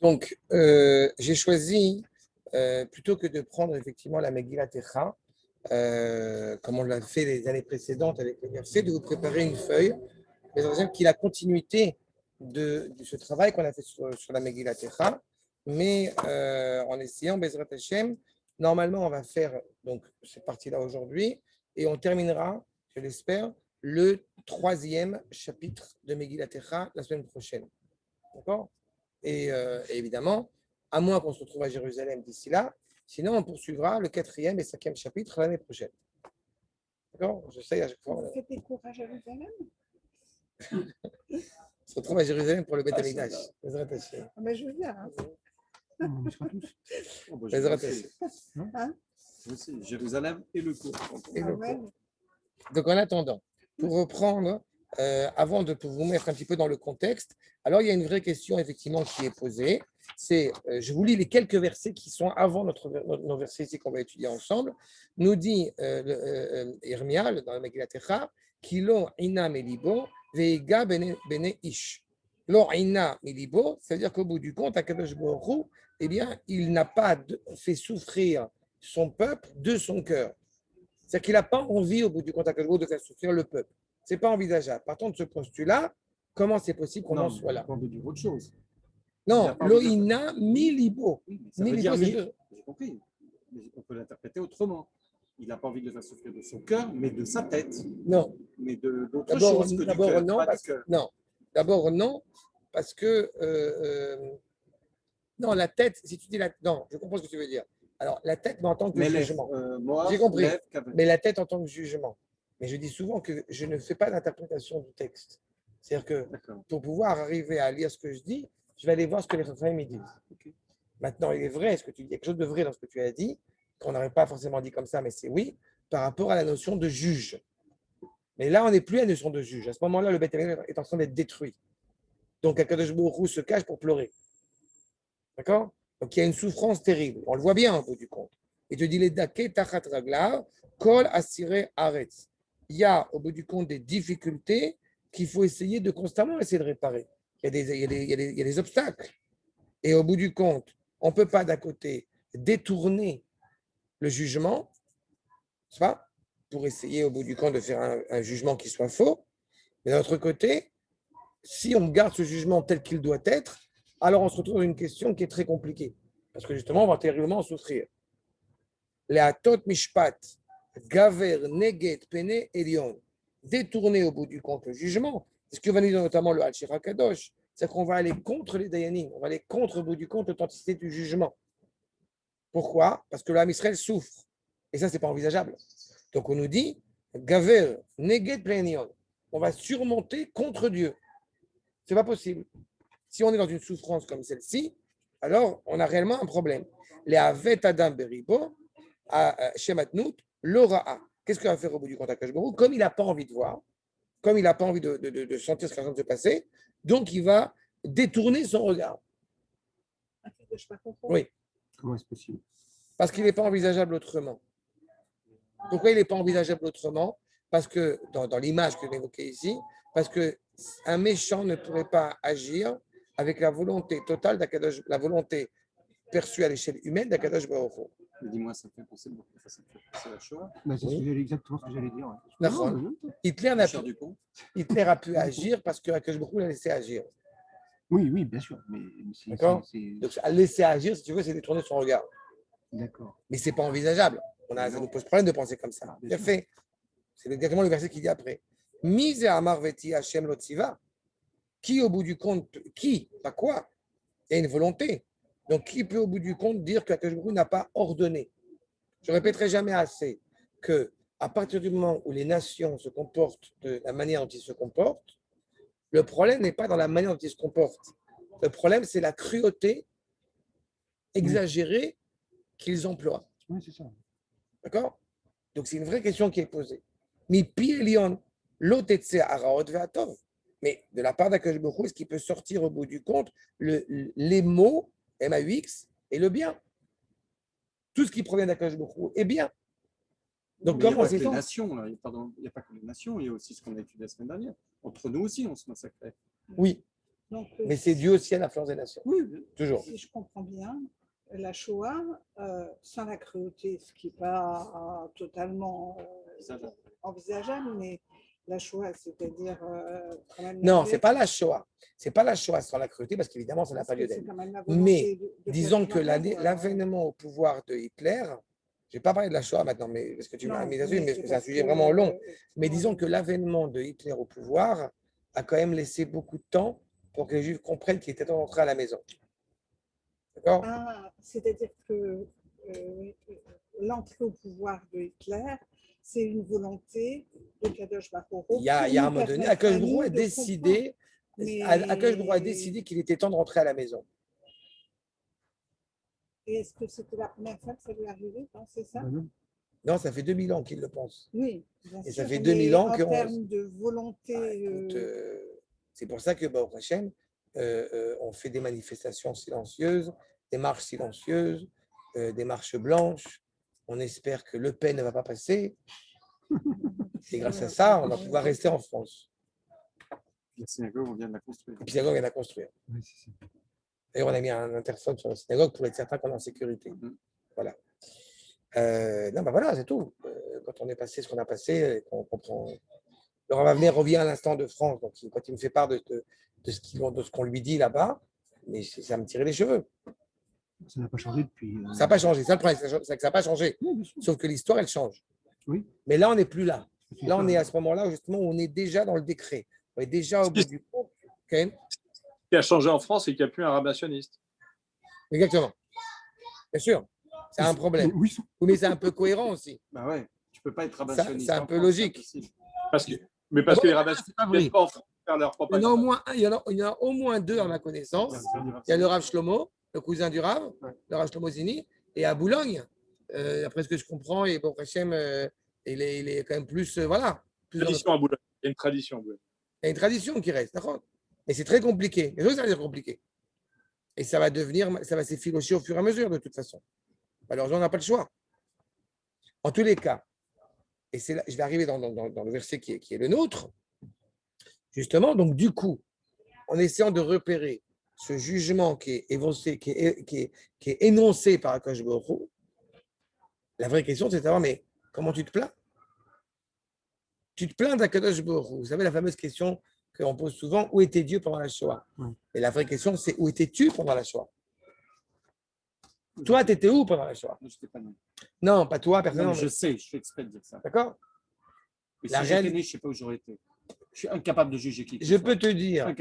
Donc, j'ai choisi, plutôt que de prendre effectivement la Megillat Echa, comme on l'a fait les années précédentes avec les versets, de vous préparer une feuille, mais en qui est la continuité de ce travail qu'on a fait sur la Megillat Echa, mais en essayant, Bezrat Hashem, normalement, on va faire donc cette partie-là aujourd'hui, et on terminera, je l'espère, le troisième chapitre de Megillat Echa la semaine prochaine. D'accord? Et évidemment, à moins qu'on se retrouve à Jérusalem d'ici là, sinon on poursuivra le quatrième et cinquième chapitre l'année prochaine. D'accord? Je sais à chaque fois. Vous faites des cours à Jérusalem? On se retrouve à Jérusalem pour le Beth Amikdash. Mais je veux bien. On ne sera tous. Hein? Aussi, Jérusalem et le cours. Et le cours. Donc en attendant, pour reprendre, avant de vous mettre un petit peu dans le contexte, alors il y a une vraie question effectivement qui est posée. C'est, je vous lis les quelques versets qui sont avant nos versets ici qu'on va étudier ensemble. Nous dit Irmial dans la Megillat Echa, Kilo ina melibo veiga bene ish. Lo ina melibo, c'est-à-dire qu'au bout du compte, Akadosh Baruch Hu, eh bien, il n'a pas fait souffrir son peuple de son cœur. C'est-à-dire qu'il n'a pas envie, au bout du compte, de faire souffrir le peuple. Ce n'est pas envisageable. Partant de ce postulat, comment c'est possible qu'on en soit là? On veut dire autre chose. Non, loïna milibo. Oui, ça veut dire j'ai compris. Mais on peut l'interpréter autrement. Il n'a pas envie de le faire souffrir de son cœur, mais de sa tête. Non. Mais d'autre chose que du cœur. Non, non. D'abord, non, parce que non, la tête, si tu dis la non, je comprends ce que tu veux dire. Alors, la tête, mais en tant que jugement. J'ai compris. Mais la tête en tant que jugement. Mais je dis souvent que je ne fais pas d'interprétation du texte. C'est-à-dire que pour pouvoir arriver à lire ce que je dis, je vais aller voir ce que les Chachamim me disent. Okay. Maintenant, il est vrai, ce que tu dis, il y a quelque chose de vrai dans ce que tu as dit, qu'on n'aurait pas forcément dit comme ça, mais c'est oui, par rapport à la notion de juge. Mais là, on n'est plus à la notion de juge. À ce moment-là, le Beth Amikdash est en train d'être détruit. Donc, Akadosh Baruch Hu se cache pour pleurer. D'accord? Donc, il y a une souffrance terrible. On le voit bien au bout du compte. Et te dit les dake tachat raglav, kol asire aretz. Il y a au bout du compte des difficultés qu'il faut essayer de constamment essayer de réparer. Il y a des obstacles. Et au bout du compte, on ne peut pas d'un côté détourner le jugement, c'est pas, pour essayer au bout du compte de faire un jugement qui soit faux. Mais d'un autre côté, si on garde ce jugement tel qu'il doit être, alors on se retrouve dans une question qui est très compliquée. Parce que justement, on va terriblement souffrir. Les atot mishpat, gaver, neget, pene, elion. Détourner au bout du compte le jugement. C'est ce que va nous dire notamment le Al-Shira Kadosh. C'est qu'on va aller contre les Dayanim. On va aller contre au bout du compte l'authenticité du jugement. Pourquoi? Parce que l'âme Israël souffre. Et ça, ce n'est pas envisageable. Donc on nous dit, gaver, neget, pene, elion. On va surmonter contre Dieu. Ce n'est pas possible. Si on est dans une souffrance comme celle-ci, alors on a réellement un problème. Les avet adam beribo, shematnout, l'ora'a. Qu'est-ce qu'il va faire au bout du contact Akadosh Baruch Hu? Comme il n'a pas envie de voir, comme il n'a pas envie de sentir ce qui est en train de se passer, donc il va détourner son regard. Oui. Comment est-ce possible? Parce qu'il n'est pas envisageable autrement. Pourquoi il n'est pas envisageable autrement? Parce que, dans l'image que j'évoquais ici, parce qu'un méchant ne pourrait pas agir avec la volonté totale d'Akadosh, la volonté perçue à l'échelle humaine d'Akadosh Baruch Hu. Dis-moi, ça fait penser beaucoup, ça fait penser à la Shoah. C'est exactement ce que j'allais dire. Hitler a pu agir parce que Akadosh Baruch Hu l'a laissé agir. Oui, bien sûr. D'accord. Donc, à laisser agir, si tu veux, c'est détourner son regard. D'accord. Mais ce n'est pas envisageable. Ça nous pose problème de penser comme ça. Bien fait. C'est exactement le verset qui dit après. Mise Amar Veti Hashem Lotziva. Qui, au bout du compte, qui, pas quoi, il y a une volonté. Donc, qui peut, au bout du compte, dire que Akadosh Baruch Hu n'a pas ordonné? Je ne répéterai jamais assez que à partir du moment où les nations se comportent de la manière dont ils se comportent, le problème n'est pas dans la manière dont ils se comportent. Le problème, c'est la cruauté exagérée qu'ils emploient. Oui, c'est ça. D'accord? Donc, c'est une vraie question qui est posée. Mi pi elion lo tetse araot ve'atov. Mais de la part d'Akadosh Baruch Hu, est-ce qu'il peut sortir au bout du compte les mots, M-A-U-X, et le bien? Tout ce qui provient d'Akadosh Baruch Hu est bien. Donc, comment c'est ça? Il n'y a pas que les nations, il y a aussi ce qu'on a étudié la semaine dernière. Entre nous aussi, on se massacrait. Oui, Donc, Mais c'est dû aussi à l'influence des nations. Oui, toujours. Si je comprends bien, la Shoah, sans la cruauté, ce qui n'est pas totalement envisageable, mais la Shoah, c'est-à-dire quand même. Non, c'est pas la Shoah. C'est pas la Shoah sans la cruauté, parce qu'évidemment, ça n'a pas lieu d'être. Mais disons que l'avènement au pouvoir de Hitler, je ne vais pas parler de la Shoah maintenant, mais parce que tu m'as mis là-dessus, mais c'est un sujet vraiment long. Mais disons que l'avènement de Hitler au pouvoir a quand même laissé beaucoup de temps pour que les Juifs comprennent qu'il était rentré à la maison. D'accord? C'est-à-dire que l'entrée au pouvoir de Hitler, c'est une volonté de Kadosh Baruch Hu. Il y a un moment donné, Akadosh Baruch Hu a décidé, qu'il était temps de rentrer à la maison. Et est-ce que c'était la première fois que ça lui est arrivé, c'est ça? Non, ça fait 2000 ans qu'il le pense. Oui, bien et sûr, ça fait 2000 ans en termes de volonté. C'est pour ça que, Baruch Hashem, on fait des manifestations silencieuses, des marches silencieuses, des marches blanches. On espère que Le Pen ne va pas passer. Et grâce à ça, on va pouvoir rester en France. La synagogue, on vient de la construire. La synagogue vient de la construire. Oui, c'est ça. D'ailleurs, on a mis un interphone sur la synagogue pour être certain qu'on est en sécurité. Voilà. Non, ben voilà, c'est tout. Quand on est passé ce qu'on a passé, on comprend. Laurent Wagner revient à l'instant de France, donc quand il me fait part de ce qu'on lui dit là-bas, mais ça me tirait les cheveux. Ça n'a pas changé depuis. Ça n'a pas changé, ça le problème, c'est que ça n'a pas changé. Oui, sauf que l'histoire, elle change. Oui. Mais là, on n'est plus là. Là, on est à ce moment-là, justement, où on est déjà dans le décret. On est déjà au bout du compte. Okay. Ce qui a changé en France, c'est qu'il n'y a plus un rabbin sioniste. Exactement. Bien sûr. C'est un problème. Oui, mais c'est un peu cohérent aussi. Bah ouais, tu ne peux pas être rabbin sioniste. C'est un peu logique. Parce que les rabbins sionistes ne viennent pas en France faire leur propre. Il y en a au moins deux à ma connaissance. Il y a le Rav Shlomo, le cousin du Rav, le Rav Shlomo Zini, et à Boulogne, après ce que je comprends, et Baruch Hashem, il est quand même plus. Voilà. Plus tradition à Boulogne. Il y a une tradition à Boulogne. Il y a une tradition qui reste, d'accord. Mais c'est très compliqué. Les choses, ça va être compliqué. Et ça va s'effilocher au fur et à mesure, de toute façon. Malheureusement, on n'a pas le choix. En tous les cas, et c'est là, je vais arriver dans le verset qui est le nôtre, justement, donc du coup, en essayant de repérer ce jugement qui est évoqué, qui est énoncé par Akadosh Baruch Hu, la vraie question, c'est de savoir, mais comment tu te plains? Tu te plains d'Akadosh Baruch Hu. Vous savez, la fameuse question qu'on pose souvent, où était Dieu pendant la Shoah? Et la vraie question, c'est où étais-tu pendant la Shoah? Toi, tu étais où pendant la Shoah? Je n'étais pas né. Non, pas toi, personnellement. Je sais, je fais exprès de dire ça. D'accord? Mais si j'étais né, je ne sais pas où j'aurais été. Je suis incapable de juger qui. Je peux te dire.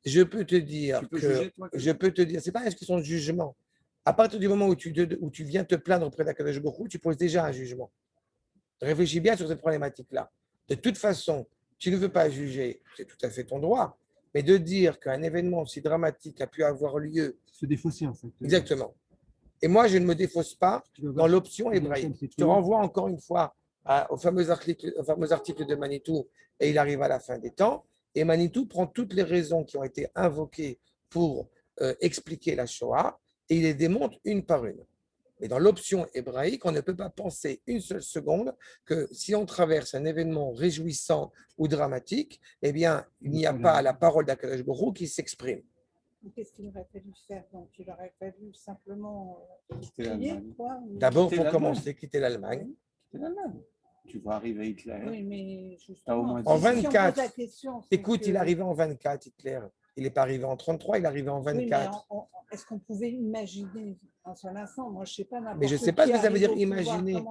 Je peux te dire tu peux juger, toi, je peux te dire, c'est pas une question de jugement. À partir du moment où tu viens te plaindre auprès d'Akadosh Baruch Hu, tu poses déjà un jugement. Réfléchis bien sur cette problématique-là. De toute façon, tu ne veux pas juger, c'est tout à fait ton droit, mais de dire qu'un événement aussi dramatique a pu avoir lieu. Se défausser, en fait. Exactement. Et moi, je ne me défausse pas dans l'option hébraïque. Je te renvoie encore une fois au fameux article de Manitou, et il arrive à la fin des temps. Et Manitou prend toutes les raisons qui ont été invoquées pour expliquer la Shoah, et il les démonte une par une. Mais dans l'option hébraïque, on ne peut pas penser une seule seconde que si on traverse un événement réjouissant ou dramatique, eh bien, il n'y a pas la parole d'Akadosh Baruch Hu qui s'exprime. Qu'est-ce qu'il aurait fallu faire? Donc, il aurait fallu simplement prier, quoi. D'abord, pour commencer, quitter l'Allemagne. Quitter l'Allemagne. Tu vois arriver Hitler. Oui, mais justement, en 24. Écoute, il est arrivé en 24, Hitler. Il n'est pas arrivé en 33, il est arrivé en 24. Oui, est-ce qu'on pouvait imaginer un seul instant? Moi, je ne sais pas. Mais je ne sais pas ce que ça veut dire imaginer.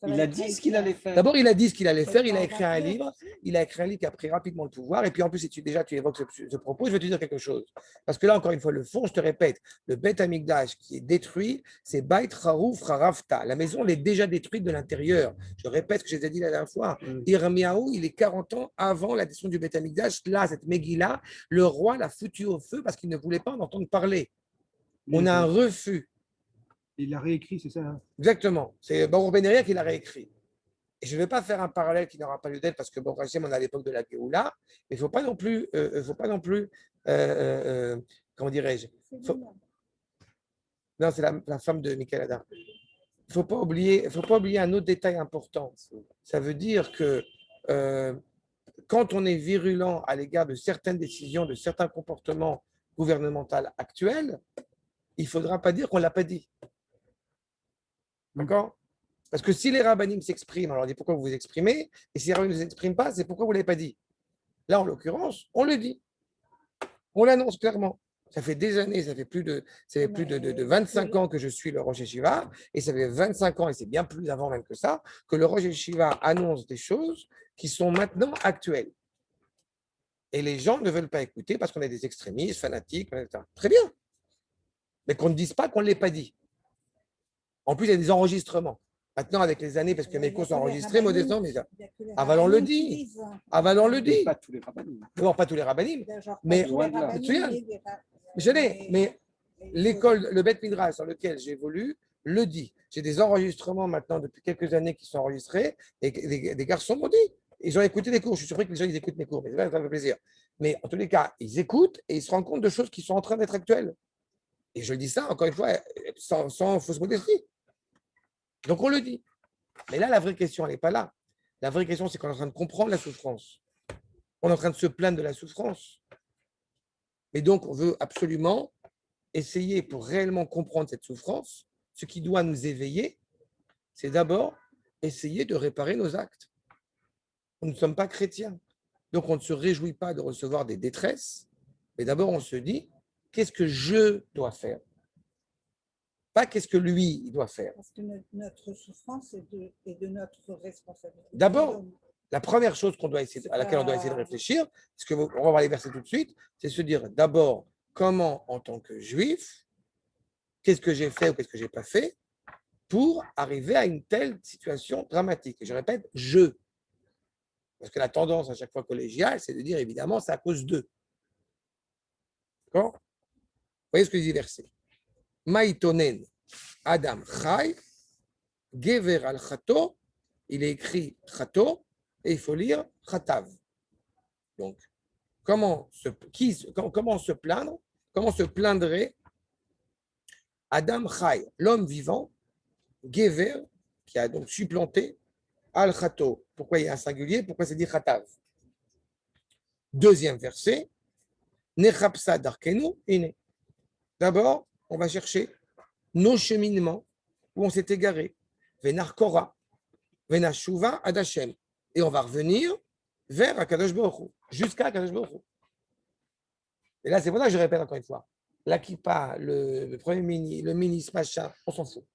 Il a dit ce qu'il allait faire. D'abord, il a dit ce qu'il allait faire. Il a écrit un livre. Il a écrit un livre qui a pris rapidement le pouvoir. Et puis, en plus, si tu évoques ce propos, je vais te dire quelque chose. Parce que là, encore une fois, le fond, je te répète, le Beth Amikdash qui est détruit, c'est Beit Harouf Rarafta. La maison, elle est déjà détruite de l'intérieur. Je répète ce que j'ai dit la dernière fois. Irmiaou, il est 40 ans avant la destruction du Beth Amikdash. Là, cette Megillah, le roi l'a foutu au feu parce qu'il ne voulait pas en entendre parler. On a un refus. Il l'a réécrit, c'est ça, hein? Exactement. C'est Baruch Ben Uriah qui l'a réécrit. Et je ne vais pas faire un parallèle qui n'aura pas lieu d'être parce que Baruch Hashem, on est à l'époque de la Géoula, mais il ne faut pas non plus, comment dirais-je? Non, c'est la femme de Michael Adam. Il ne faut pas oublier un autre détail important. Ça veut dire que quand on est virulent à l'égard de certaines décisions, de certains comportements gouvernementaux actuels, il ne faudra pas dire qu'on ne l'a pas dit. D'accord? Parce que si les rabbinim s'expriment, on leur dit pourquoi vous vous exprimez, et si les rabbinim ne s'expriment pas, c'est pourquoi vous ne l'avez pas dit. Là, en l'occurrence, on le dit. On l'annonce clairement. Ça fait des années, ça fait plus de 25 ans que je suis le Rosh Yeshiva, et ça fait 25 ans, et c'est bien plus avant même que ça, que le Rosh Yeshiva annonce des choses qui sont maintenant actuelles. Et les gens ne veulent pas écouter parce qu'on est des extrémistes, fanatiques, etc. Très bien. Mais qu'on ne dise pas qu'on ne l'ait pas dit. En plus, il y a des enregistrements. Maintenant, avec les années, parce que mes cours sont enregistrés, modestement, mais Avalon le dit. Avalon le dit. Pas tous les rabbinim. Non, pas tous les rabbinim. Mais mais l'école, le Beth Midrash sur lequel j'évolue, le dit. J'ai des enregistrements maintenant depuis quelques années qui sont enregistrés et des garçons m'ont dit. Ils ont écouté des cours. Je suis surpris que les gens ils écoutent mes cours, mais ça me fait plaisir. Mais en tous les cas, ils écoutent et ils se rendent compte de choses qui sont en train d'être actuelles. Et je dis ça, encore une fois, sans fausse modestie. Donc on le dit. Mais là, la vraie question, elle n'est pas là. La vraie question, c'est qu'on est en train de comprendre la souffrance. On est en train de se plaindre de la souffrance. Et donc, on veut absolument essayer, pour réellement comprendre cette souffrance, ce qui doit nous éveiller, c'est d'abord essayer de réparer nos actes. Nous ne sommes pas chrétiens. Donc, on ne se réjouit pas de recevoir des détresses, mais d'abord, on se dit, qu'est-ce que je dois faire? Pas qu'est-ce que lui, il doit faire. Parce que notre souffrance est de notre responsabilité. D'abord, la première chose à laquelle on doit essayer de réfléchir, parce qu'on va voir les versets tout de suite, c'est se dire d'abord, comment, en tant que juif, qu'est-ce que j'ai fait ou qu'est-ce que je n'ai pas fait pour arriver à une telle situation dramatique. Et je répète, Parce que la tendance à chaque fois collégiale, c'est de dire, évidemment, c'est à cause d'eux. D'accord? Vous voyez ce que dit le verset. Maïtonen, Adam, Chai, Gever al Chato, il est écrit Chato, et il faut lire Chatav. Donc, comment se plaindre? Comment se plaindrait Adam Chai, l'homme vivant, Gever, qui a donc supplanté al Chato. Pourquoi il y a un singulier? Pourquoi c'est dit Chatav? Deuxième verset, Nechapsa darkenu ine. D'abord, on va chercher nos cheminements où on s'est égaré. Venarkora, Venashuva Adashem. Et on va revenir vers Akadosh Baruch Hu, jusqu'à Akadosh Baruch Hu. Et là, c'est pour ça que je répète encore une fois. La kippa, le premier ministre, le ministre, machin, on s'en fout.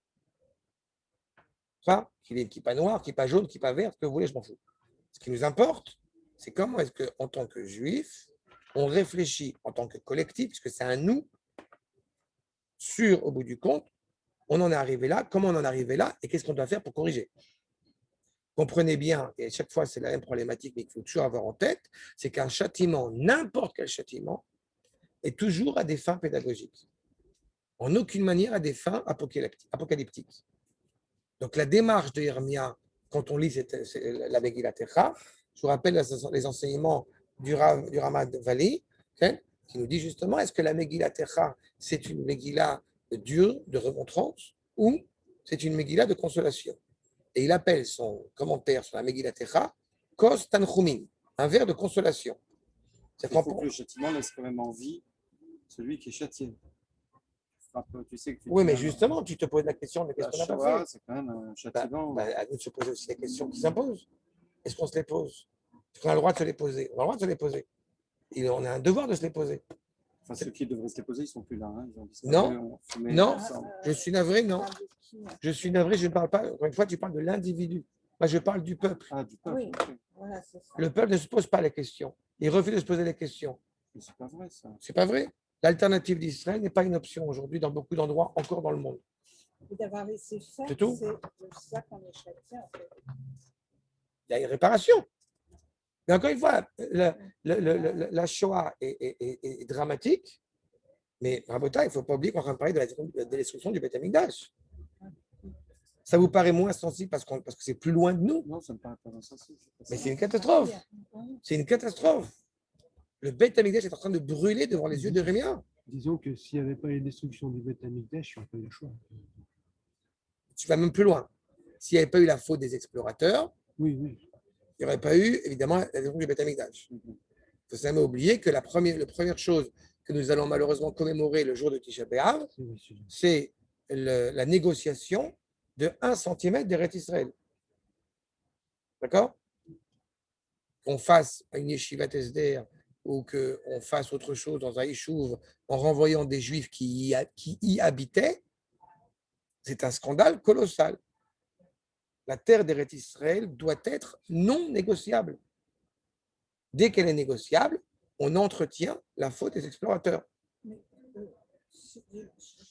Ça, qu'il ait une kippa noire, kippa jaune, kippa verte, ce que vous voulez, je m'en fous. Ce qui nous importe, c'est comment est-ce qu'en tant que juif, on réfléchit en tant que collectif, puisque c'est un nous, au bout du compte, on en est arrivé là, comment on en est arrivé là, et qu'est-ce qu'on doit faire pour corriger. Comprenez bien, et à chaque fois c'est la même problématique, mais qu'il faut toujours avoir en tête, c'est qu'un châtiment, n'importe quel châtiment, est toujours à des fins pédagogiques. En aucune manière à des fins apocalyptiques. Donc la démarche de Yermia, quand on lit la Megillah Techa, je vous rappelle les enseignements du Ramad Vali, qui nous dit justement, est-ce que la Megillah Techa, c'est une Megillah dure, de remontrance, ou c'est une Megillah de consolation? Et il appelle son commentaire sur la Megillah Techa, Kos Tanchumin, un verre de consolation. Il faut que le châtiment laisse quand même en vie celui qui est châtié. Tu sais que oui, mais justement, tu te poses la question, mais qu'est-ce qu'on n'a pas fait? C'est quand même un châtiment. À nous de se poser aussi les questions qui s'imposent. Est-ce qu'on se les pose? Est-ce qu'on a le droit de se les poser? On a le droit de se les poser. Et on a un devoir de se les poser. Enfin, ceux qui devraient se les poser, ils ne sont plus là. Hein. Non, je suis navré, non. Je suis navré, je ne parle pas. Encore une fois, tu parles de l'individu. Moi, je parle du peuple. Ah, du peuple. Oui. Voilà, c'est ça. Le peuple ne se pose pas les questions. Il refuse de se poser les questions. Mais c'est pas vrai, ça. C'est pas vrai. L'alternative d'Israël n'est pas une option aujourd'hui dans beaucoup d'endroits encore dans le monde. Et d'avoir laissé faire, c'est tout. C'est ça qu'on est châtié, en fait. Il y a une réparation. Mais encore une fois, la Shoah est dramatique, mais Rabota, il ne faut pas oublier qu'on est en train de parler de destruction du Beth Amikdash. Ça vous paraît moins sensible parce que c'est plus loin de nous? Non, ça me paraît pas sensible. Mais c'est une catastrophe. C'est une catastrophe. Le Beth Amikdash est en train de brûler devant les yeux de Rémia. Disons que s'il n'y avait pas les destructions du Beth Amikdash, il n'y aurait pas eu le choix. Tu vas même plus loin. S'il n'y avait pas eu la faute des explorateurs, oui. il n'y aurait pas eu, évidemment, la défense du Beth Amikdash. Il ne faut jamais oublier que la première chose que nous allons malheureusement commémorer le jour de Tisha B'Av, c'est la négociation de 1 cm d'Eretz Israël. D'accord? Qu'on fasse une yeshivat Esder ou qu'on fasse autre chose dans un yishuv en renvoyant des juifs qui y habitaient, c'est un scandale colossal. La terre d'Eretz Israël doit être non négociable. Dès qu'elle est négociable, on entretient la faute des explorateurs. Je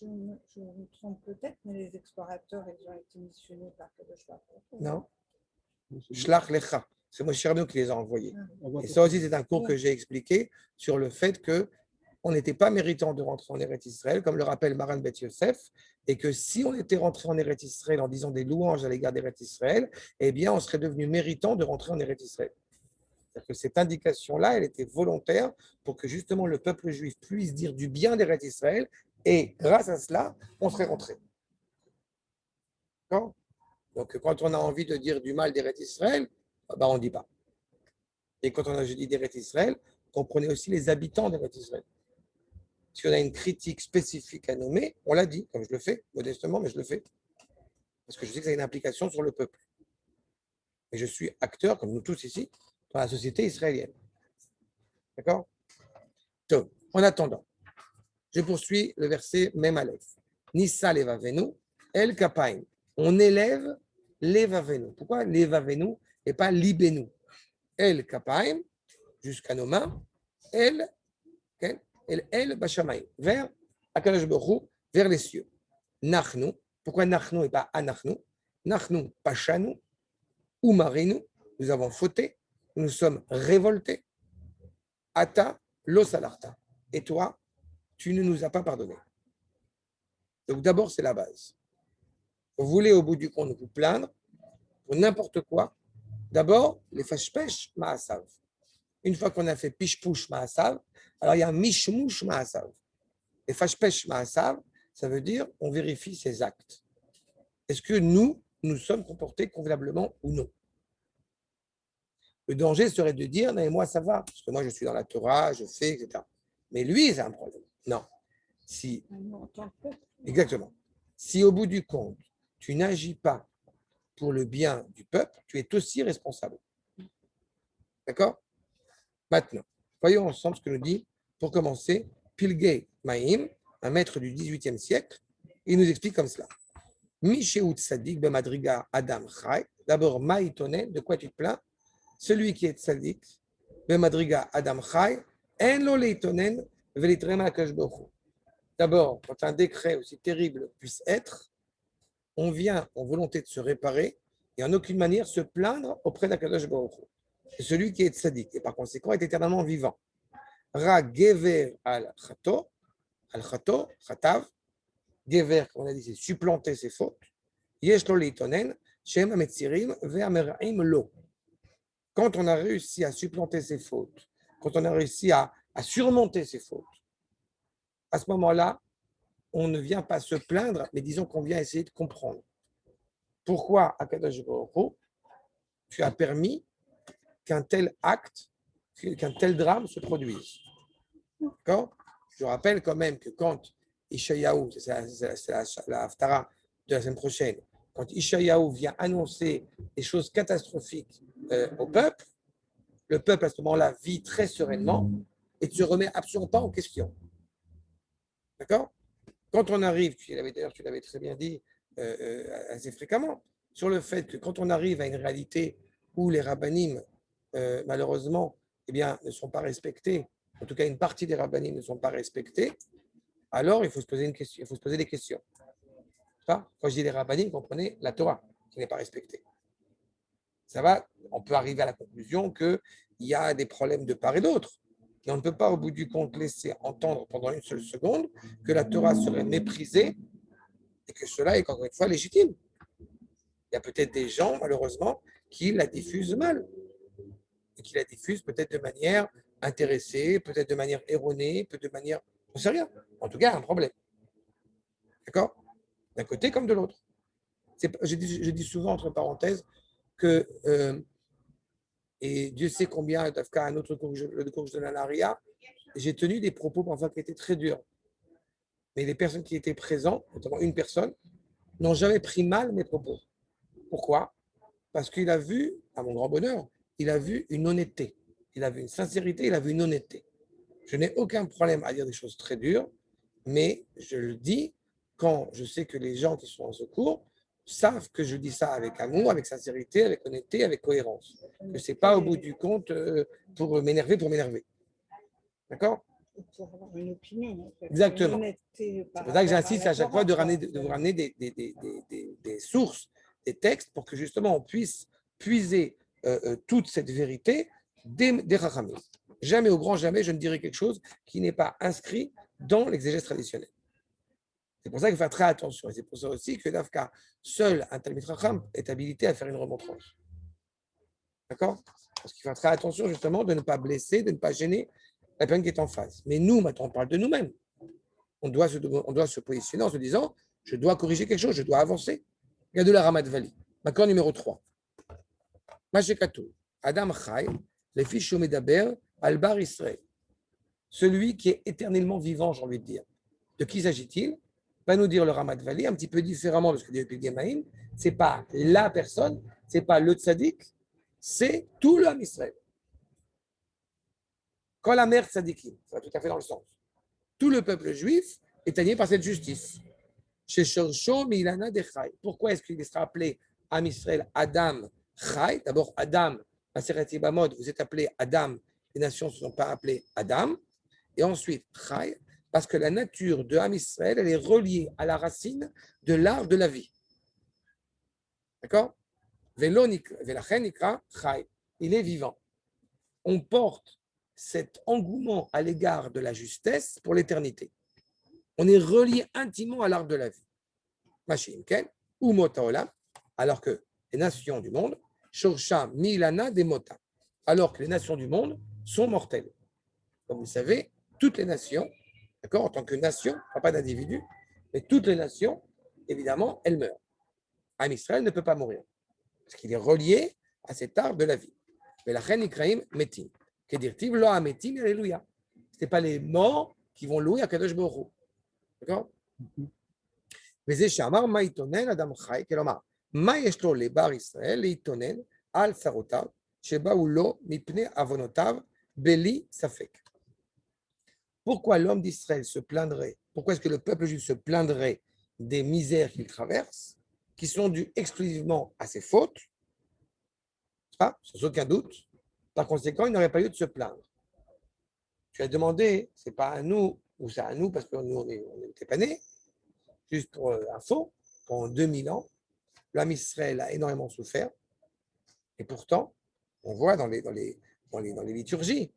me trompe peut-être, mais les explorateurs, ils ont été missionnés par Kadosh Baruch Hu. Non. Shlach Lecha. C'est Moshe Rabbeinu qui les a envoyés. Et ça aussi, c'est un cours que j'ai expliqué sur le fait qu'on n'était pas méritant de rentrer en Eretz Israël, comme le rappelle Maran Bet Yosef, et que si on était rentré en Eretz Israël en disant des louanges à l'égard d'Eretz Israël, eh bien, on serait devenu méritant de rentrer en Eretz Israël. C'est-à-dire que cette indication-là, elle était volontaire pour que justement le peuple juif puisse dire du bien d'Eretz Israël, et grâce à cela, on serait rentré. D'accord ? Donc, quand on a envie de dire du mal d'Eretz Israël, on ne dit pas. Et quand on a dit d'Eretz Israël, comprenez aussi les habitants d'Eretz Israël. Si on a une critique spécifique à nommer, on l'a dit, comme je le fais, modestement, mais je le fais. Parce que je sais que ça a une implication sur le peuple. Et je suis acteur, comme nous tous ici, dans la société israélienne. D'accord ? Donc, en attendant, je poursuis le verset même Aleph. Nissa levavenu, el kapaim. On élève levavenu. Pourquoi levavenu et pas libenu? El kapaim, jusqu'à nos mains, el bashamayim, vers Akadosh Baruch Hu, vers les cieux. Nachnu, pourquoi Nachnu et pas Anachnu? Nachnu, pashanu, umarinu, nous avons fauté, nous sommes révoltés. Ata, lo salarta. Et toi, tu ne nous as pas pardonné. Donc d'abord, c'est la base. Vous voulez au bout du compte vous plaindre pour n'importe quoi. D'abord, les fashpesh ma'asav. Une fois qu'on a fait pishpush ma'asav, alors il y a mishmush ma'asav. Et fashpesh ma'asav, ça veut dire on vérifie ses actes. Est-ce que nous sommes comportés convenablement ou non? Le danger serait de dire, non, mais moi ça va, parce que moi je suis dans la Torah, je fais, etc. Mais lui, c'est un problème. Non. Si, exactement. Si au bout du compte, tu n'agis pas pour le bien du peuple, tu es aussi responsable. D'accord? Maintenant, voyons ensemble ce que nous dit, pour commencer, Pilgei Maïm, un maître du XVIIIe siècle, il nous explique comme cela. Mishéout Sadik Bemadriga Adam Chai. D'abord, Maïtonen, de quoi tu te plains? Celui qui est Sadik, Bemadriga Adam Chai, En lo leitonen velitrema kashbochu. D'abord, quand un décret aussi terrible puisse être, on vient en volonté de se réparer et en aucune manière se plaindre auprès d'Akadosh Baruch Hu. C'est celui qui est tzaddik et par conséquent est éternellement vivant. Ra gever al chato, chatav, gever, comme on a dit, c'est supplanter ses fautes. Yesh lo leitonen, shem ametzirim ve'ameraim lo. Quand on a réussi à supplanter ses fautes, quand on a réussi à surmonter ses fautes, à ce moment-là, on ne vient pas se plaindre, mais disons qu'on vient essayer de comprendre. Pourquoi, Akadosh Baruch Hu, tu as permis qu'un tel acte, qu'un tel drame se produise? D'accord? Je rappelle quand même que quand Ishayahu, c'est la haftara de la semaine prochaine, quand Ishayahu vient annoncer des choses catastrophiques au peuple, le peuple à ce moment-là vit très sereinement et ne se remet absolument pas en question. D'accord? Quand on arrive, tu l'avais très bien dit assez fréquemment, sur le fait que quand on arrive à une réalité où les rabbinim, malheureusement, eh bien, ne sont pas respectés, en tout cas une partie des rabbinim ne sont pas respectés, alors il faut se poser une question, il faut se poser des questions. Quand je dis les rabbinim, comprenez la Torah qui n'est pas respectée. Ça va, on peut arriver à la conclusion qu'il y a des problèmes de part et d'autre. Et on ne peut pas, au bout du compte, laisser entendre pendant une seule seconde que la Torah serait méprisée et que cela est encore une fois légitime. Il y a peut-être des gens, malheureusement, qui la diffusent mal et qui la diffusent peut-être de manière intéressée, peut-être de manière erronée, peut-être de manière... On ne sait rien. En tout cas, un problème. D'accord? D'un côté comme de l'autre. Je dis souvent, entre parenthèses, que et Dieu sait combien, Dafka, un autre cours, le cours que je donne à l'ARIA, j'ai tenu des propos parfois qui étaient très durs. Mais les personnes qui étaient présentes, notamment une personne, n'ont jamais pris mal mes propos. Pourquoi? Parce qu'il a vu, à mon grand bonheur, il a vu une honnêteté, il a vu une sincérité, il a vu une honnêteté. Je n'ai aucun problème à dire des choses très dures, mais je le dis quand je sais que les gens qui sont en secours savent que je dis ça avec amour, avec sincérité, avec honnêteté, avec cohérence. Que ce n'est pas au bout du compte pour m'énerver. D'accord? Pour avoir une opinion. En fait. Exactement. C'est pour ça que j'insiste à chaque fois de vous ramener des sources, des textes, pour que justement on puisse puiser toute cette vérité des Rachamim. Jamais, au grand jamais, je ne dirai quelque chose qui n'est pas inscrit dans l'exégèse traditionnelle. C'est pour ça qu'il faut faire très attention. Et c'est pour ça aussi que Dafka, seul un Talmid Racham est habilité à faire une remontrance. D'accord? Parce qu'il faut faire très attention justement de ne pas blesser, de ne pas gêner la personne qui est en face. Mais nous, maintenant, on parle de nous-mêmes. On doit se positionner en se disant, je dois corriger quelque chose, je dois avancer. Il y a de la Ramat Vali. D'accord, numéro 3. Mashekatou, Adam Chai, les fiches Medaber, Albar Israël. Celui qui est éternellement vivant, j'ai envie de dire. De qui s'agit-il? Va nous dire le Ramat Vali, un petit peu différemment de ce que dit le Pilgemaïm. Ce n'est pas la personne, ce n'est pas le tzaddik, c'est tout le Ham Israël. Quand la mère tzaddikim, ça va tout à fait dans le sens. Tout le peuple juif est animé par cette justice. Chez Shorsho Milana de Chai. Pourquoi est-ce qu'il sera appelé Ham Israël Adam Chai? D'abord, Adam, Maseret Yibamot, vous êtes appelé Adam, les nations ne se sont pas appelées Adam. Et ensuite, Chai, parce que la nature de Ham Israël, elle est reliée à la racine de l'arbre de la vie. D'accord? Velachen Nikra Chai. Il est vivant. On porte cet engouement à l'égard de la justesse pour l'éternité. On est relié intimement à l'arbre de la vie. Machine, ou Mota Olam, alors que les nations du monde, Shorsha Milana de Mota, alors que les nations du monde sont mortelles. Comme vous le savez, toutes les nations, d'accord, en tant que nation, pas d'individu, mais toutes les nations, évidemment, elles meurent. Am Israël ne peut pas mourir, parce qu'il est relié à cet arbre de la vie. Mais la reine Ikraim Metim. Que dire-t-il? Lo Ametim, Alléluia. Ce n'est pas les morts qui vont louer à Kadosh Baruch Hu. D'accord? וזה שאמר מה יתונן אדם חי, כלומר, מה יש לו לבר ישראל להתונן על צרותיו, שבאו לו מפני עוונותיו, בלי ספק. Pourquoi l'homme d'Israël se plaindrait, pourquoi est-ce que le peuple juif se plaindrait des misères qu'il traverse, qui sont dues exclusivement à ses fautes, sans aucun doute, par conséquent, il n'aurait pas lieu de se plaindre. Tu as demandé, ce n'est pas à nous, ou c'est à nous parce que nous, on n'était pas nés. Juste pour info, pendant 2000 ans, l'âme Israël a énormément souffert. Et pourtant, on voit dans les liturgies,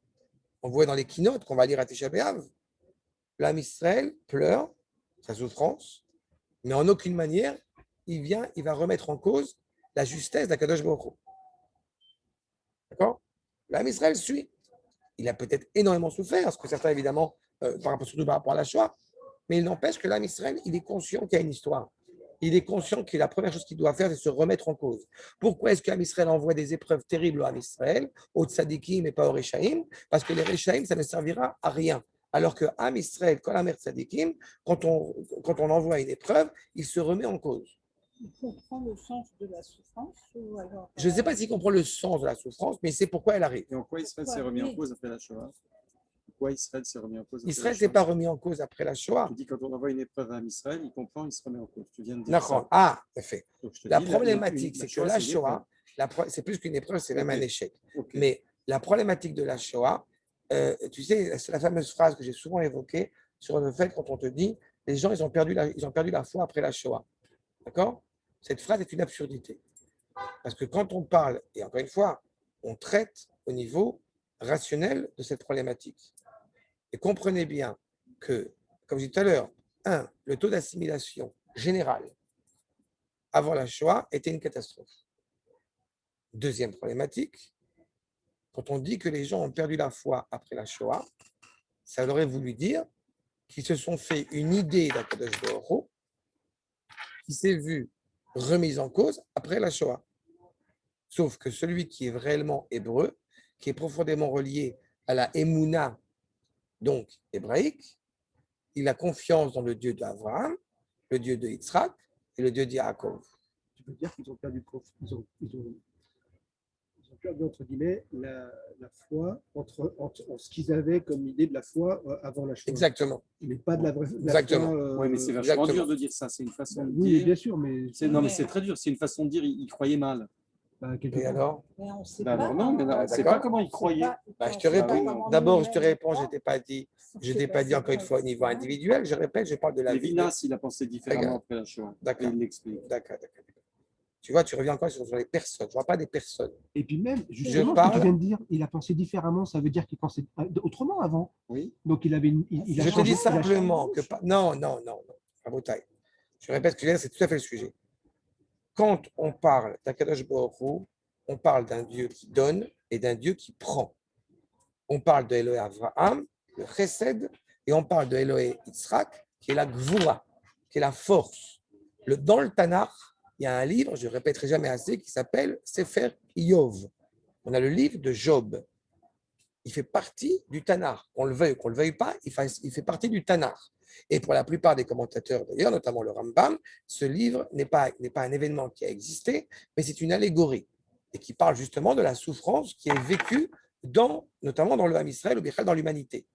on voit dans les keynotes qu'on va lire à Tisha B'Av, l'âme Israël pleure sa souffrance, mais en aucune manière, il va remettre en cause la justesse d'Akadosh Baruch Hu. D'accord? L'âme Israël suit. Il a peut-être énormément souffert, ce que certains, évidemment, surtout par rapport à la Shoah, mais il n'empêche que l'âme Israël, il est conscient qu'il y a une histoire. Il est conscient que la première chose qu'il doit faire, c'est se remettre en cause. Pourquoi est-ce que l'âme Israël envoie des épreuves terribles au âme Israël, aux tzadikim et pas aux Rechaim? Parce que les Rechaim, ça ne servira à rien. Alors que âme Israël, quand la mère tzadikim, quand on envoie une épreuve, il se remet en cause. Il comprend le sens de la souffrance ou alors, je ne sais pas s'il comprend le sens de la souffrance, mais c'est pourquoi elle arrive. Et en quoi Israël s'est remis en cause après la Shoah? Israël s'est remis en cause. Israël ne s'est pas remis en cause après la Shoah. Tu dis quand on envoie une épreuve à Israël, il comprend, il se remet en cause. Tu viens de dire d'accord. ça. Ah, fait. La dis, problématique, c'est que la Shoah, c'est plus qu'une épreuve, c'est même un échec. Mais la problématique de la Shoah, tu sais, c'est la fameuse phrase que j'ai souvent évoquée sur le fait quand on te dit, les gens, ils ont perdu la foi après la Shoah. D'accord? Cette phrase est une absurdité. Parce que quand on parle, et encore une fois, on traite au niveau rationnel de cette problématique. Et comprenez bien que, comme je disais tout à l'heure, le taux d'assimilation général avant la Shoah était une catastrophe. Deuxième problématique, quand on dit que les gens ont perdu la foi après la Shoah, ça aurait voulu dire qu'ils se sont fait une idée d'Akadosh Baruch Hu qui s'est vue remise en cause après la Shoah. Sauf que celui qui est réellement hébreu, qui est profondément relié à la Emouna, donc hébraïque, il a confiance dans le Dieu d'Abraham, le Dieu de Yitzhak et le Dieu d'Yaakov. Tu peux dire qu'ils ont perdu, ils ont perdu entre guillemets la foi en ce qu'ils avaient comme idée de la foi avant la Shoah. Exactement. Mais pas de la vraie Exactement. foi. Oui, mais c'est vachement dur de dire ça. C'est une façon de Oui, dire. bien sûr, mais Non, mais c'est très dur. C'est une façon de dire. Ils croyaient mal. Et alors? Mais on sait Bah, pas. alors non, mais on ne sait pas comment ils croyaient. Je te réponds. D'abord, je te réponds. Je ne t'ai pas dit encore une fois au niveau individuel. Je répète, je parle de la vie. Lévinas, il a pensé différemment après la Shoah. D'accord. Il l'explique. D'accord. Tu vois, tu reviens encore sur les personnes. Je ne vois pas des personnes. Et puis même, justement, ce que tu viens de dire, il a pensé différemment, ça veut dire qu'il pensait autrement avant. Oui. Donc il avait je te dis simplement que... Non. À vos tailles. Je répète ce que je viens de dire, c'est tout à fait le sujet. Quand on parle d'Akadosh Baruch Hu, on parle d'un Dieu qui donne et d'un Dieu qui prend. On parle de Elohé Avraham, le Chesed, et on parle de Elohé Yitzhak, qui est la Gvura, qui est la force. Dans le Tanakh, il y a un livre, je ne répéterai jamais assez, qui s'appelle Sefer Iyov. On a le livre de Job. Il fait partie du Tanakh. Qu'on le veuille ou qu'on ne le veuille pas, il fait partie du Tanakh. Et pour la plupart des commentateurs d'ailleurs, notamment le Rambam, ce livre n'est pas un événement qui a existé, mais c'est une allégorie et qui parle justement de la souffrance qui est vécue notamment dans le Ham Israël ou bien dans l'humanité.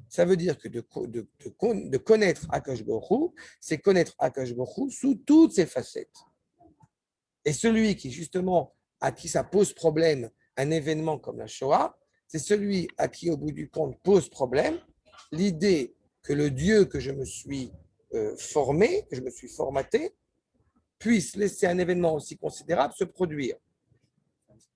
Ça veut dire que de connaître Akadosh Baruch Hu, c'est connaître Akadosh Baruch Hu sous toutes ses facettes. Et celui qui justement, à qui ça pose problème, un événement comme la Shoah, c'est celui à qui au bout du compte pose problème l'idée que le Dieu que je me suis formé, que je me suis formaté, puisse laisser un événement aussi considérable se produire.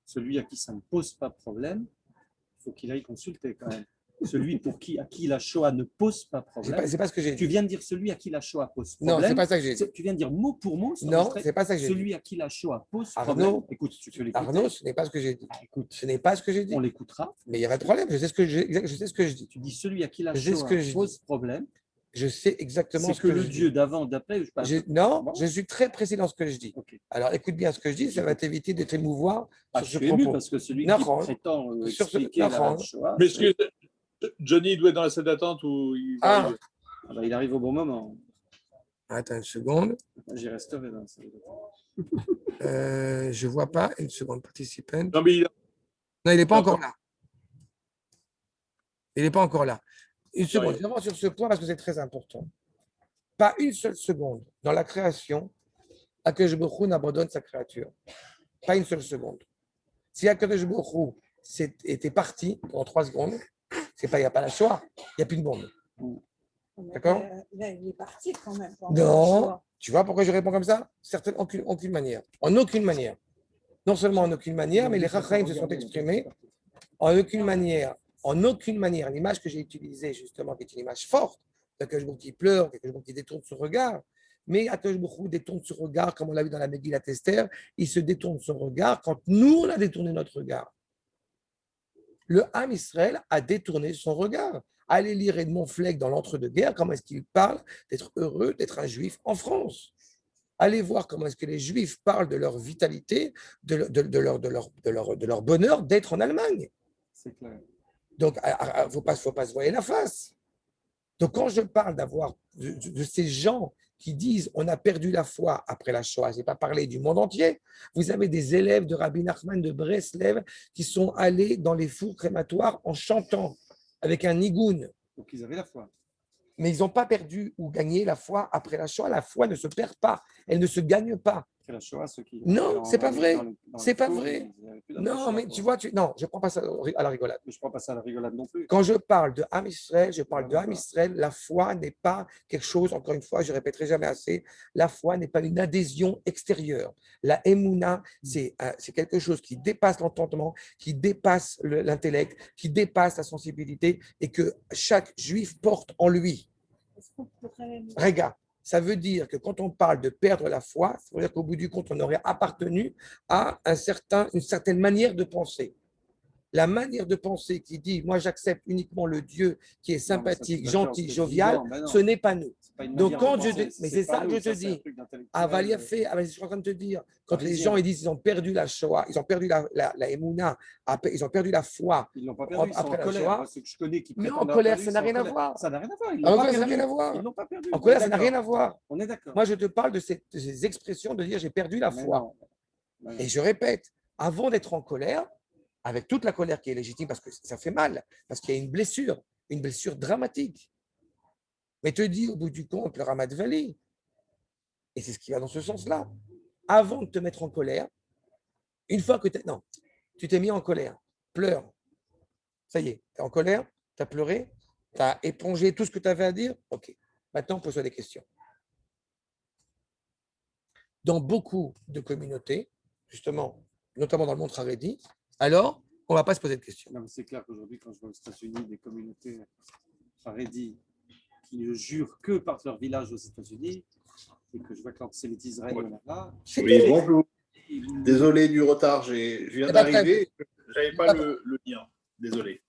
Celui à qui ça ne pose pas problème, il faut qu'il aille consulter quand même. Celui à qui la Shoah ne pose pas problème. C'est pas ce que j'ai dit. Tu viens de dire celui à qui la Shoah pose problème. Non, c'est pas ça que j'ai dit. Tu viens de dire mot pour mot. Non, c'est pas ça que j'ai dit. Celui à qui la Shoah pose problème. Écoute, tu peux l'écouter. Arnaud, ce n'est pas ce que j'ai dit. Écoute, ce n'est pas ce que j'ai dit. On l'écoutera. Mais il n'y a pas de problème. Je sais ce que je dis. Tu dis celui à qui la Shoah pose problème. Je sais exactement ce que je dis. C'est que le Dieu d'avant, d'après. Non, je suis très précis dans ce que je dis. Okay. Alors, écoute bien ce que je dis, ça va t'éviter de t'émouvoir sur ce propos. Parce que celui qui prétend expliquer la Shoah. Mais est-ce que Johnny doit être dans la salle d'attente ou il va il arrive au bon moment. Attends une seconde. J'y resterai dans la salle d'attente. Je ne vois pas. Une seconde, participant. Non, mais il n'est pas encore là. Il n'est pas encore là. Une seconde, je reviens sur ce point parce que c'est très important. Pas une seule seconde dans la création, Akadosh Baruch Hu n'abandonne sa créature. Pas une seule seconde. Si Akadosh Baruch Hu était parti pendant 3 secondes, il n'y a pas la Shoah, il n'y a plus de monde. D'accord? Là, il est parti quand même. Non, tu vois pourquoi je réponds comme ça? Certainement, aucune manière. En aucune manière. Non seulement en aucune manière, mais les Chachamim se sont exprimés en aucune manière. En aucune manière. L'image que j'ai utilisée, justement, qui est une image forte, d'Akadosh Baruch Hu qui pleure, d'Akadosh Baruch Hu qui détourne son regard, mais Akadosh Baruch Hu détourne son regard, comme on l'a vu dans la Megillat Esther, il se détourne son regard quand nous, on a détourné notre regard. Le Ham Israël a détourné son regard. Allez lire Edmond Fleck dans l'entre-deux-guerres, comment est-ce qu'il parle d'être heureux d'être un juif en France. Allez voir comment est-ce que les juifs parlent de leur vitalité, de leur bonheur d'être en Allemagne. C'est clair. Donc, il ne faut pas se voiler la face. Donc, quand je parle de ces gens qui disent on a perdu la foi après la Shoah, je n'ai pas parlé du monde entier, vous avez des élèves de Rabbi Nachman de Breslev qui sont allés dans les fours crématoires en chantant avec un nigoun. Donc, ils avaient la foi. Mais ils n'ont pas perdu ou gagné la foi après la Shoah. La foi ne se perd pas, elle ne se gagne pas. Après la Shoah, ceux qui... Non, c'est pas vrai. C'est pas four, vrai. Non, mais tu vois, non, je ne prends pas ça à la rigolade. Mais je ne prends pas ça à la rigolade non plus. Quand je parle de Ham Israël, je parle de Ham Israël. La foi n'est pas quelque chose, encore une fois, je ne répéterai jamais assez, la foi n'est pas une adhésion extérieure. La Emouna, c'est quelque chose qui dépasse l'entendement, qui dépasse l'intellect, qui dépasse la sensibilité et que chaque juif porte en lui. Regarde, ça veut dire que quand on parle de perdre la foi, ça veut dire qu'au bout du compte, on aurait appartenu à une certaine manière de penser. La manière de penser qui dit, moi j'accepte uniquement le Dieu qui est sympathique, gentil, jovial, ce n'est pas nous. Donc quand je dis, mais c'est ça que je te dis, Avaliafé, je suis en train de te dire, quand les gens ils disent qu'ils ont perdu la Shoah, ils ont perdu la Emouna, ils ont perdu la foi. Ils n'ont pas perdu, ils sont en colère. Ceux que je connais qui mais en colère, ça n'a rien à voir. Ça n'a rien à voir. En colère, ça n'a rien à voir. Ils n'ont pas perdu. En colère, ça n'a rien à voir. On est d'accord. Moi, je te parle de ces expressions de dire j'ai perdu la foi. Et je répète, avant d'être en colère, avec toute la colère qui est légitime, parce que ça fait mal, parce qu'il y a une blessure dramatique. Mais te dis au bout du compte, le Ramat Vali, et c'est ce qui va dans ce sens-là, avant de te mettre en colère, une fois que tu t'es mis en colère, pleure, ça y est, tu es en colère, tu as pleuré, tu as épongé tout ce que tu avais à dire, ok, maintenant pose-toi des questions. Dans beaucoup de communautés, justement, notamment dans le monde Haredi, alors, on ne va pas se poser de questions. Non, mais c'est clair qu'aujourd'hui, quand je vois aux États-Unis des communautés Haredi qui ne jurent que par leur village aux États-Unis, et que je vois que l'antisémitisme règne là. Oui, bonjour. Désolé du retard, je viens d'arriver, je n'avais pas le lien. Désolé.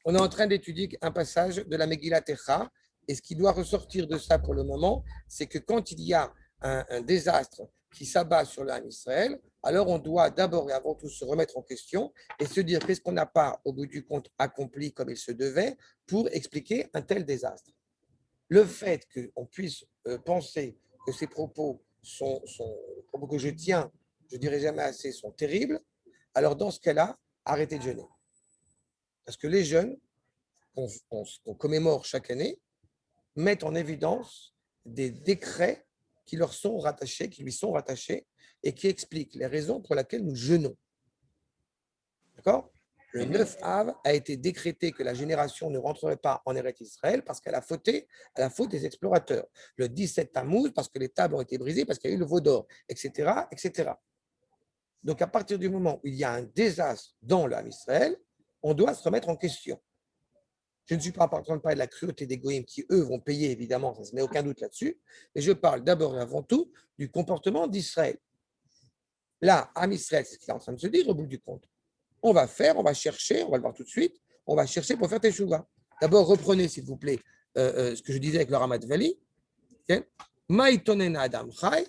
On est en train d'étudier un passage de la Megillat Echa, et ce qui doit ressortir de ça pour le moment, c'est que quand il y a un désastre qui s'abat sur l'âme Israël, alors on doit d'abord et avant tout se remettre en question et se dire qu'est-ce qu'on n'a pas, au bout du compte, accompli comme il se devait pour expliquer un tel désastre. Le fait qu'on puisse penser que ces propos sont propos que je tiens, je ne dirai jamais assez, sont terribles, alors dans ce cas-là, arrêtez de jeûner. Parce que les jeûnes qu'on commémore chaque année mettent en évidence des décrets qui lui sont rattachés et qui expliquent les raisons pour lesquelles nous jeûnons. D'accord ? Le 9 Av a été décrété que la génération ne rentrerait pas en Eretz Israël parce qu'elle a fauté à la faute des explorateurs. Le 17 Tammuz parce que les tables ont été brisées, parce qu'il y a eu le veau d'or, etc., etc. Donc à partir du moment où il y a un désastre dans l'âme Israël, on doit se remettre en question. Je ne suis pas en train de parler de la cruauté des goïms qui, eux, vont payer, évidemment, ça ne se met aucun doute là-dessus, mais je parle d'abord et avant tout du comportement d'Israël. Là, Am Israël, c'est ce qu'il est en train de se dire au bout du compte. On va chercher, on va le voir tout de suite, on va chercher pour faire Teshuvah. D'abord, reprenez, s'il vous plaît, ce que je disais avec le Ramat Vali. Maïtonen Adam Chai,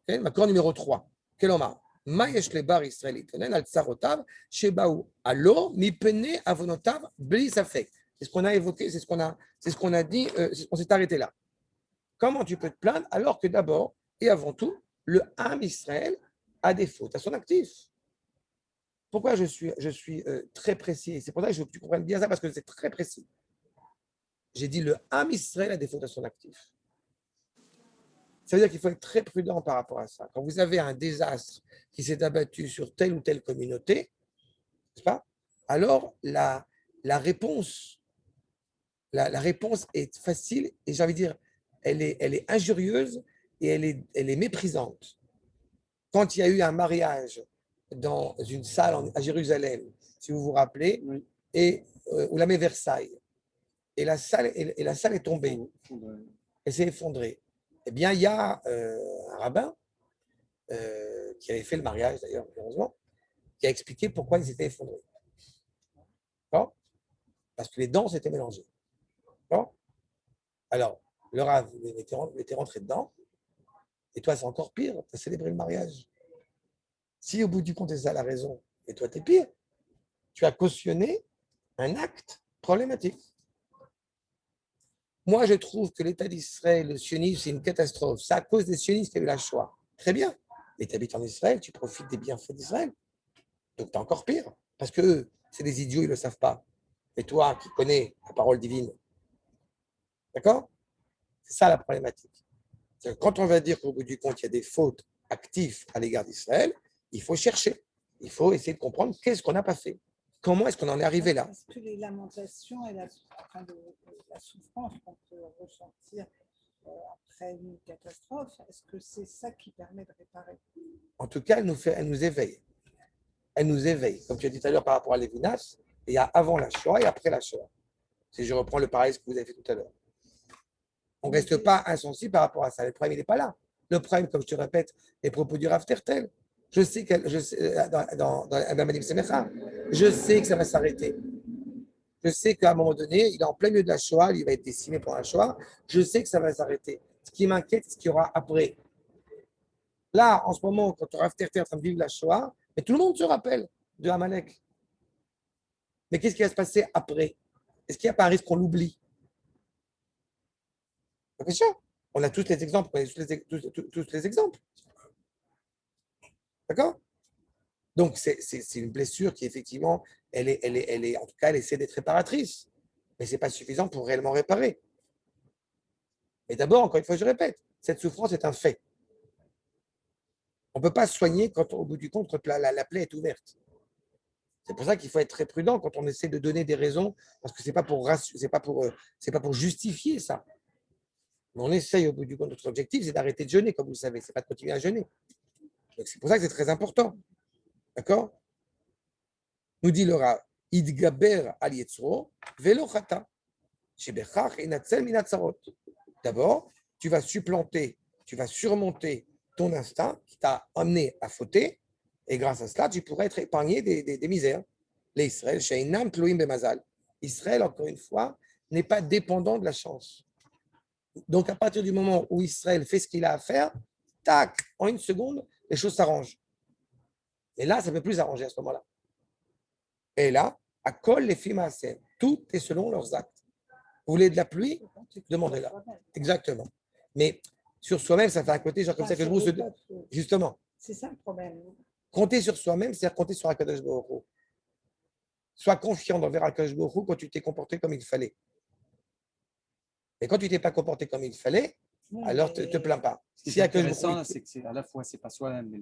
l'accord numéro 3. Quel omar? Maïesh le bar Israël itonen al tsarotav, shebaou alo, mipene avonotav, bli safek. C'est ce qu'on a évoqué, c'est ce qu'on a dit, on s'est arrêté là. Comment tu peux te plaindre alors que d'abord et avant tout, le Ham Israël a des fautes à son actif? Pourquoi je suis très précis? C'est pour ça que je veux que tu comprennes bien ça, parce que c'est très précis. J'ai dit le Ham Israël a des fautes à son actif. Ça veut dire qu'il faut être très prudent par rapport à ça. Quand vous avez un désastre qui s'est abattu sur telle ou telle communauté, n'est-ce pas? Alors la réponse est facile et j'ai envie de dire, elle est injurieuse et elle est méprisante. Quand il y a eu un mariage dans une salle à Jérusalem, si vous vous rappelez, oui. Et où la met Versailles, et la salle est tombée, elle s'est effondrée. Eh bien, il y a un rabbin qui avait fait le mariage, d'ailleurs, heureusement, qui a expliqué pourquoi il s'était effondré. Bon, parce que les dents s'étaient mélangées. Bon, alors, le rabbin était rentré dedans, et toi, c'est encore pire, tu as célébré le mariage. Si au bout du compte, c'est ça la raison, et toi, tu es pire, tu as cautionné un acte problématique. Moi, je trouve que l'État d'Israël, le sionisme, c'est une catastrophe. C'est à cause des sionistes qu'il y a eu la Shoah. Très bien. Mais tu habites en Israël, tu profites des bienfaits d'Israël. Donc, tu es encore pire. Parce qu'eux, c'est des idiots, ils ne le savent pas. Et toi, qui connais la parole divine. D'accord? C'est ça la problématique. Quand on va dire qu'au bout du compte, il y a des fautes actives à l'égard d'Israël, il faut chercher. Il faut essayer de comprendre qu'est-ce qu'on n'a pas fait. Comment est-ce qu'on en est arrivé là? Est-ce que les lamentations et la souffrance qu'on peut ressentir après une catastrophe, est-ce que c'est ça qui permet de réparer? En tout cas, elle nous éveille. Elle nous éveille. Comme tu as dit tout à l'heure par rapport à Lévinas, il y a avant la Shoah et après la Shoah. Si je reprends le parallèle que vous avez fait tout à l'heure. On ne reste pas insensible par rapport à ça. Le problème, il n'est pas là. Le problème, comme je te répète, les propos du Rav Tertel. Je sais que dans la Manif Semecha, je sais que ça va s'arrêter. Je sais qu'à un moment donné, il est en plein milieu de la Shoah, il va être décimé pour la Shoah. Je sais que ça va s'arrêter. Ce qui m'inquiète, c'est ce qu'il y aura après. Là, en ce moment, quand Rav Terter est en train de vivre la Shoah, mais tout le monde se rappelle de Amalek. Mais qu'est-ce qui va se passer après? Est-ce qu'il n'y a pas un risque qu'on l'oublie? Bien sûr, on a tous les exemples, tous les exemples. D'accord? Donc, c'est une blessure qui, effectivement, elle est, en tout cas, elle essaie d'être réparatrice. Mais ce n'est pas suffisant pour réellement réparer. Et d'abord, encore une fois, je répète, cette souffrance est un fait. On ne peut pas soigner quand, au bout du compte, quand la plaie est ouverte. C'est pour ça qu'il faut être très prudent quand on essaie de donner des raisons, parce que ce n'est pas pour justifier ça. Mais on essaye, au bout du compte, notre objectif, c'est d'arrêter de jeûner, comme vous le savez, ce n'est pas de continuer à jeûner. Donc, c'est pour ça que c'est très important. D'accord? Nous dit le Rav, Idgaber al yetzro, velo chata, shebechach enatzel minatzarot. D'abord, tu vas supplanter, tu vas surmonter ton instinct qui t'a amené à fauter, et grâce à cela, tu pourrais être épargné des misères. Les Israël, sheinam tloim bemazal. Israël, encore une fois, n'est pas dépendant de la chance. Donc, à partir du moment où Israël fait ce qu'il a à faire, tac, en une seconde, les choses s'arrangent. Et là, ça ne peut plus s'arranger à ce moment-là. Et là, à Kol les films à scène, tout est selon leurs actes. Vous voulez de la pluie? Demandez-la. Exactement. Mais sur soi-même, ça fait un côté genre comme ça que je vous... Justement. C'est ça le problème. Compter sur soi-même, c'est-à-dire compter sur Akadosh Baruch Hu. Sois confiant envers Akadosh Baruch Hu quand tu t'es comporté comme il fallait. Et quand tu t'es pas comporté comme il fallait, alors ne te plains pas. Ce qui est intéressant, c'est que c'est à la fois, c'est pas soi-même, mais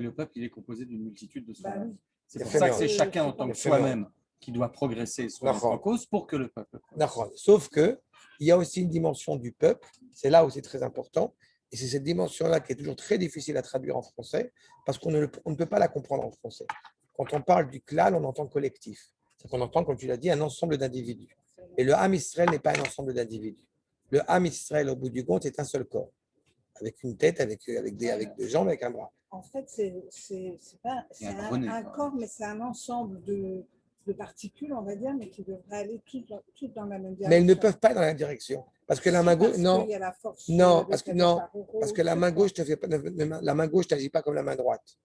le peuple, il est composé d'une multitude de soi-même. C'est pour ça que c'est chacun en tant que soi-même qui doit progresser sur en cause pour que le peuple progresse. Sauf qu'il y a aussi une dimension du peuple, c'est là où c'est très important, et c'est cette dimension-là qui est toujours très difficile à traduire en français, parce qu'on ne peut pas la comprendre en français. Quand on parle du klal, on entend collectif. C'est qu'on entend, comme tu l'as dit, un ensemble d'individus. Et le Ham Israël n'est pas un ensemble d'individus. Le Ham Israël, au bout du compte, est un seul corps, avec une tête, avec deux jambes, avec un bras. En fait, c'est un corps, mais c'est un ensemble de particules, on va dire, mais qui devraient aller toutes dans la même direction. Mais elles ne peuvent pas aller dans la même direction. Parce que la main gauche, parce que la main gauche n'agit pas comme la main droite.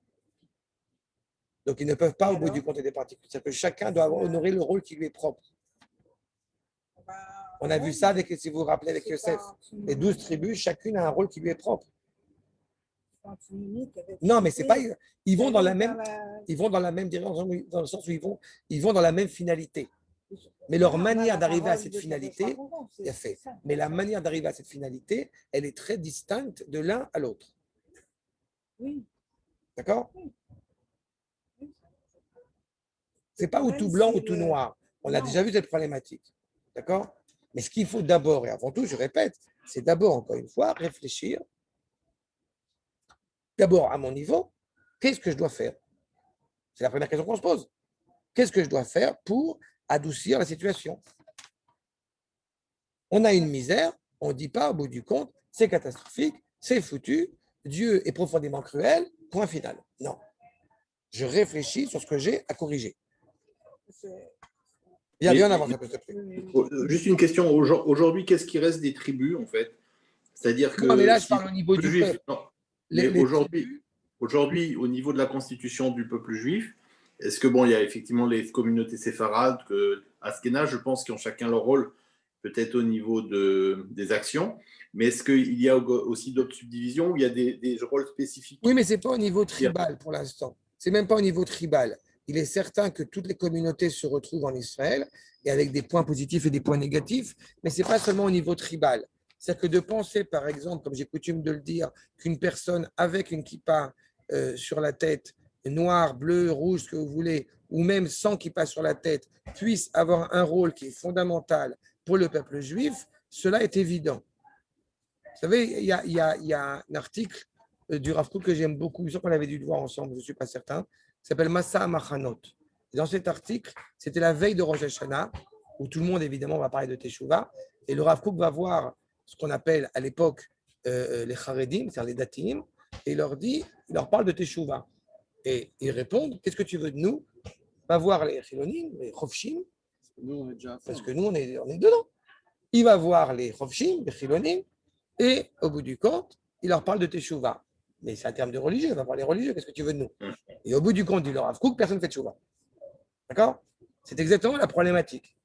Donc, ils ne peuvent pas, au bout du compte, des particules. C'est-à-dire que chacun doit honorer le rôle qui lui est propre. On a vu ça, si vous vous rappelez, avec Yosef. Les 12 tribus, chacune a un rôle qui lui est propre. Non, mais c'est pas. Ils vont dans la même direction, dans le sens où ils vont dans la même finalité. Mais leur manière d'arriver à cette finalité, il a fait. Mais la manière d'arriver à cette finalité, elle est très distincte de l'un à l'autre. Oui. D'accord? C'est pas ou tout blanc ou tout noir. On a déjà vu cette problématique. D'accord? Mais ce qu'il faut d'abord et avant tout, je répète, c'est d'abord, encore une fois, réfléchir. D'abord, à mon niveau, qu'est-ce que je dois faire? C'est la première question qu'on se pose. Qu'est-ce que je dois faire pour adoucir la situation? On a une misère, on ne dit pas au bout du compte, c'est catastrophique, c'est foutu, Dieu est profondément cruel, point final. Non. Je réfléchis sur ce que j'ai à corriger. Bien avant, ça peut te plaire. Juste une question. Aujourd'hui, qu'est-ce qui reste des tribus, en fait? C'est-à-dire que. Non, mais là, je parle au niveau du peuple. Aujourd'hui, au niveau de la constitution du peuple juif, est-ce que, il y a effectivement les communautés séfarades, Askénaz, je pense, qui ont chacun leur rôle, peut-être au niveau des actions, mais est-ce qu'il y a aussi d'autres subdivisions où il y a des rôles spécifiques? Oui, mais ce n'est pas au niveau tribal pour l'instant. Ce n'est même pas au niveau tribal. Il est certain que toutes les communautés se retrouvent en Israël, et avec des points positifs et des points négatifs, mais ce n'est pas seulement au niveau tribal. C'est-à-dire que de penser, par exemple, comme j'ai coutume de le dire, qu'une personne avec une kippa sur la tête, noir, bleu, rouge, ce que vous voulez, ou même sans kippa sur la tête, puisse avoir un rôle qui est fondamental pour le peuple juif, cela est évident. Vous savez, il y a un article du Rav Kook que j'aime beaucoup, je sais qu'on avait dû le voir ensemble, je ne suis pas certain, qui s'appelle Massa Machanot. Dans cet article, c'était la veille de Rosh Hashanah, où tout le monde, évidemment, va parler de Teshuvah, et le Rav Kook va voir ce qu'on appelle à l'époque les Charedim, c'est-à-dire les Datim, et il leur parle de Teshuvah. Et ils répondent, qu'est-ce que tu veux de nous? Va voir les Chilonim, les Chofshim, parce que nous, on est dedans. Il va voir les Chofshim, les Chilonim, et au bout du compte, il leur parle de Teshuvah. Mais c'est un terme de religieux, il va voir les religieux, qu'est-ce que tu veux de nous? Et au bout du compte, il leur avoue que personne ne fait Teshuvah. D'accord? C'est exactement la problématique.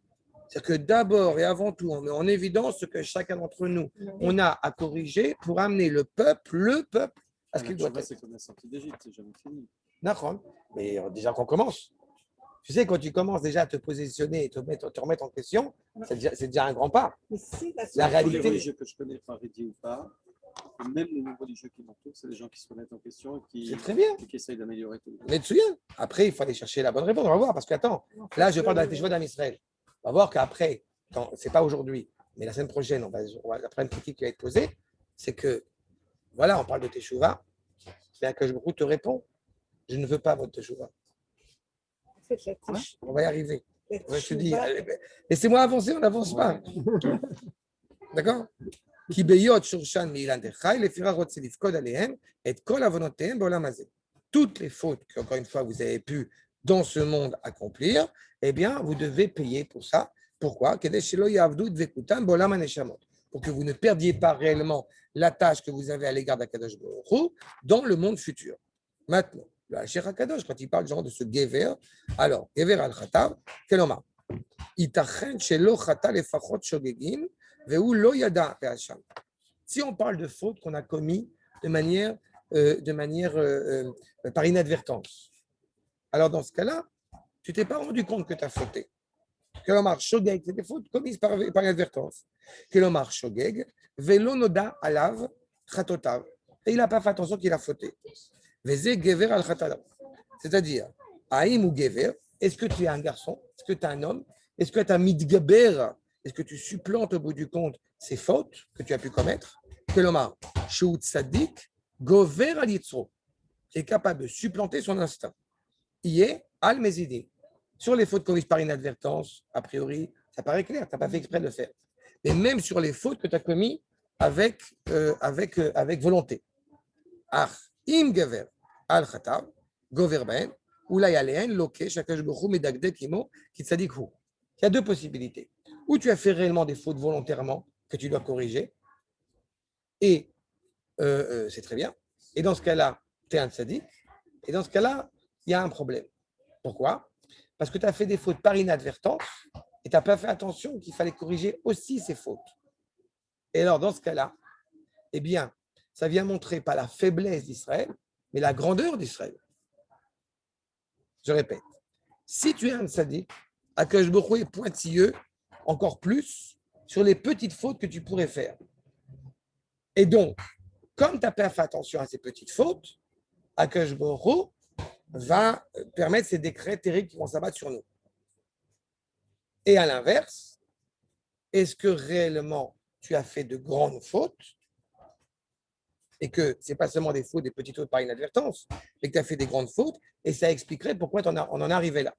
C'est-à-dire que d'abord et avant tout, on met en évidence ce que chacun d'entre nous, on a à corriger pour amener le peuple à ce qu'il doit être. C'est comme la sortie d'Égypte, c'est jamais fini. D'accord. Mais déjà qu'on commence. Tu sais, quand tu commences déjà à te positionner et te remettre en question, c'est déjà un grand pas. La réalité. Les religieux que je connais, Haredi ou pas, même les non-religieux qui m'entourent, c'est des gens qui se remettent en question et qui essayent d'améliorer tout. Mais tu te souviens, après, il faut aller chercher la bonne réponse. On va voir, parce que attends, là, je parle de la Teshuvah d'Am Israël. On va voir qu'après, c'est pas aujourd'hui, mais la semaine prochaine, on va après une critique qui va être posée, c'est que, voilà, on parle de Teshuvah, mais que je te réponds, je ne veux pas votre Teshuvah. On va y arriver. Je te dis, laissez-moi avancer, on n'avance pas. D'accord? Toutes les fautes que, encore une fois, vous avez pu dans ce monde accomplir, eh bien, vous devez payer pour ça. Pourquoi? Pour que vous ne perdiez pas réellement la tâche que vous avez à l'égard d'Akadosh Baruch Hu dans le monde futur. Maintenant, le Hachir HaKadosh, quand il parle genre de ce Gever, alors, Gever al-Khatav, quel homme? Itachen shelo chata lefachot shogegim, vehu lo yada ve'asham. Si on parle de fautes qu'on a commis de manière par inadvertance, alors dans ce cas-là, tu ne t'es pas rendu compte que tu as fauté. Kelomar shogeg, c'est des fautes commises par inadvertance. Kelomar shogeg, velo noda alav chatotav. Et il n'a pas fait attention qu'il a fauté. Veze gever al chatav. C'est-à-dire, Haïm ou gever, est-ce que tu es un garçon? Est-ce que tu es un homme? Est-ce que tu as mitgaber? Est-ce que tu supplantes au bout du compte ces fautes que tu as pu commettre? Kelomar, shou tzadik, gover al yitzro, qui est capable de supplanter son instinct. Yé al mezidi. Sur les fautes commises par inadvertance, a priori, ça paraît clair, tu n'as pas fait exprès de le faire. Mais même sur les fautes que tu as commises avec volonté. Ah, im gever al chatav, gover ben, ou la yaleen, loke, shakash bochou, medagdek imo, kitsadikhu. Il y a deux possibilités. Ou tu as fait réellement des fautes volontairement que tu dois corriger, et c'est très bien. Et dans ce cas-là, tu es un tzadik, et dans ce cas-là, il y a un problème. Pourquoi? Parce que tu as fait des fautes par inadvertance et tu n'as pas fait attention qu'il fallait corriger aussi ces fautes. Et alors, dans ce cas-là, eh bien, ça vient montrer pas la faiblesse d'Israël, mais la grandeur d'Israël. Je répète, si tu es un tzaddik, Akadosh Baruch Hu est pointilleux encore plus sur les petites fautes que tu pourrais faire. Et donc, comme tu n'as pas fait attention à ces petites fautes, Akadosh Baruch Hu va permettre ces décrets terribles qui vont s'abattre sur nous. Et à l'inverse, est-ce que réellement tu as fait de grandes fautes et que ce n'est pas seulement des fautes, des petites fautes par inadvertance, mais que tu as fait des grandes fautes, et ça expliquerait pourquoi on en est arrivé là.